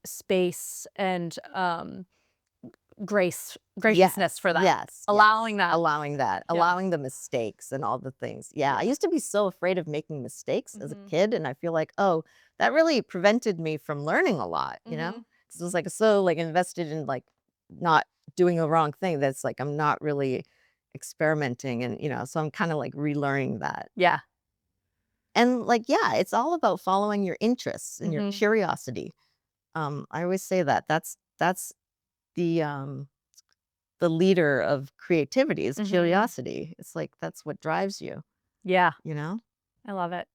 space and, graciousness Yes, for that, yes, allowing yes. that. Allowing that, Yeah, allowing the mistakes and all the things. Yeah, I yeah. used to be so afraid of making mistakes as a Mhm, kid, and I feel like, oh, that really prevented me from learning a lot, mhm. 'cause I was, like, so, like, invested in, like, not doing a wrong thing, that's like I'm not really experimenting, and so I'm kinda, like, relearning that. Yeah. And like, yeah, it's all about following your interests and your curiosity. I always say that that's the leader of creativity is curiosity. It's like that's what drives you, Yeah, you know? I love it.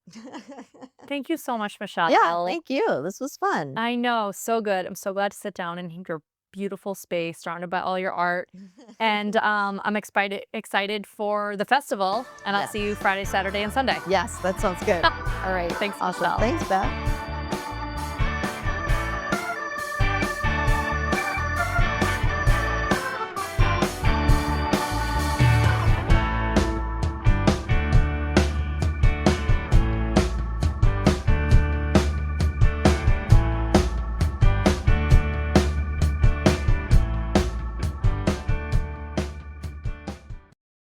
Thank you so much, Michelle. Yeah, thank you. This was fun. I know, so good. I'm so glad to sit down in your beautiful space surrounded by all your art. And I'm excited for the festival, and I'll Yeah. see you Friday, Saturday, and Sunday. Yes, that sounds good. All right, thanks, Awesome. Michelle. Thanks, Beth.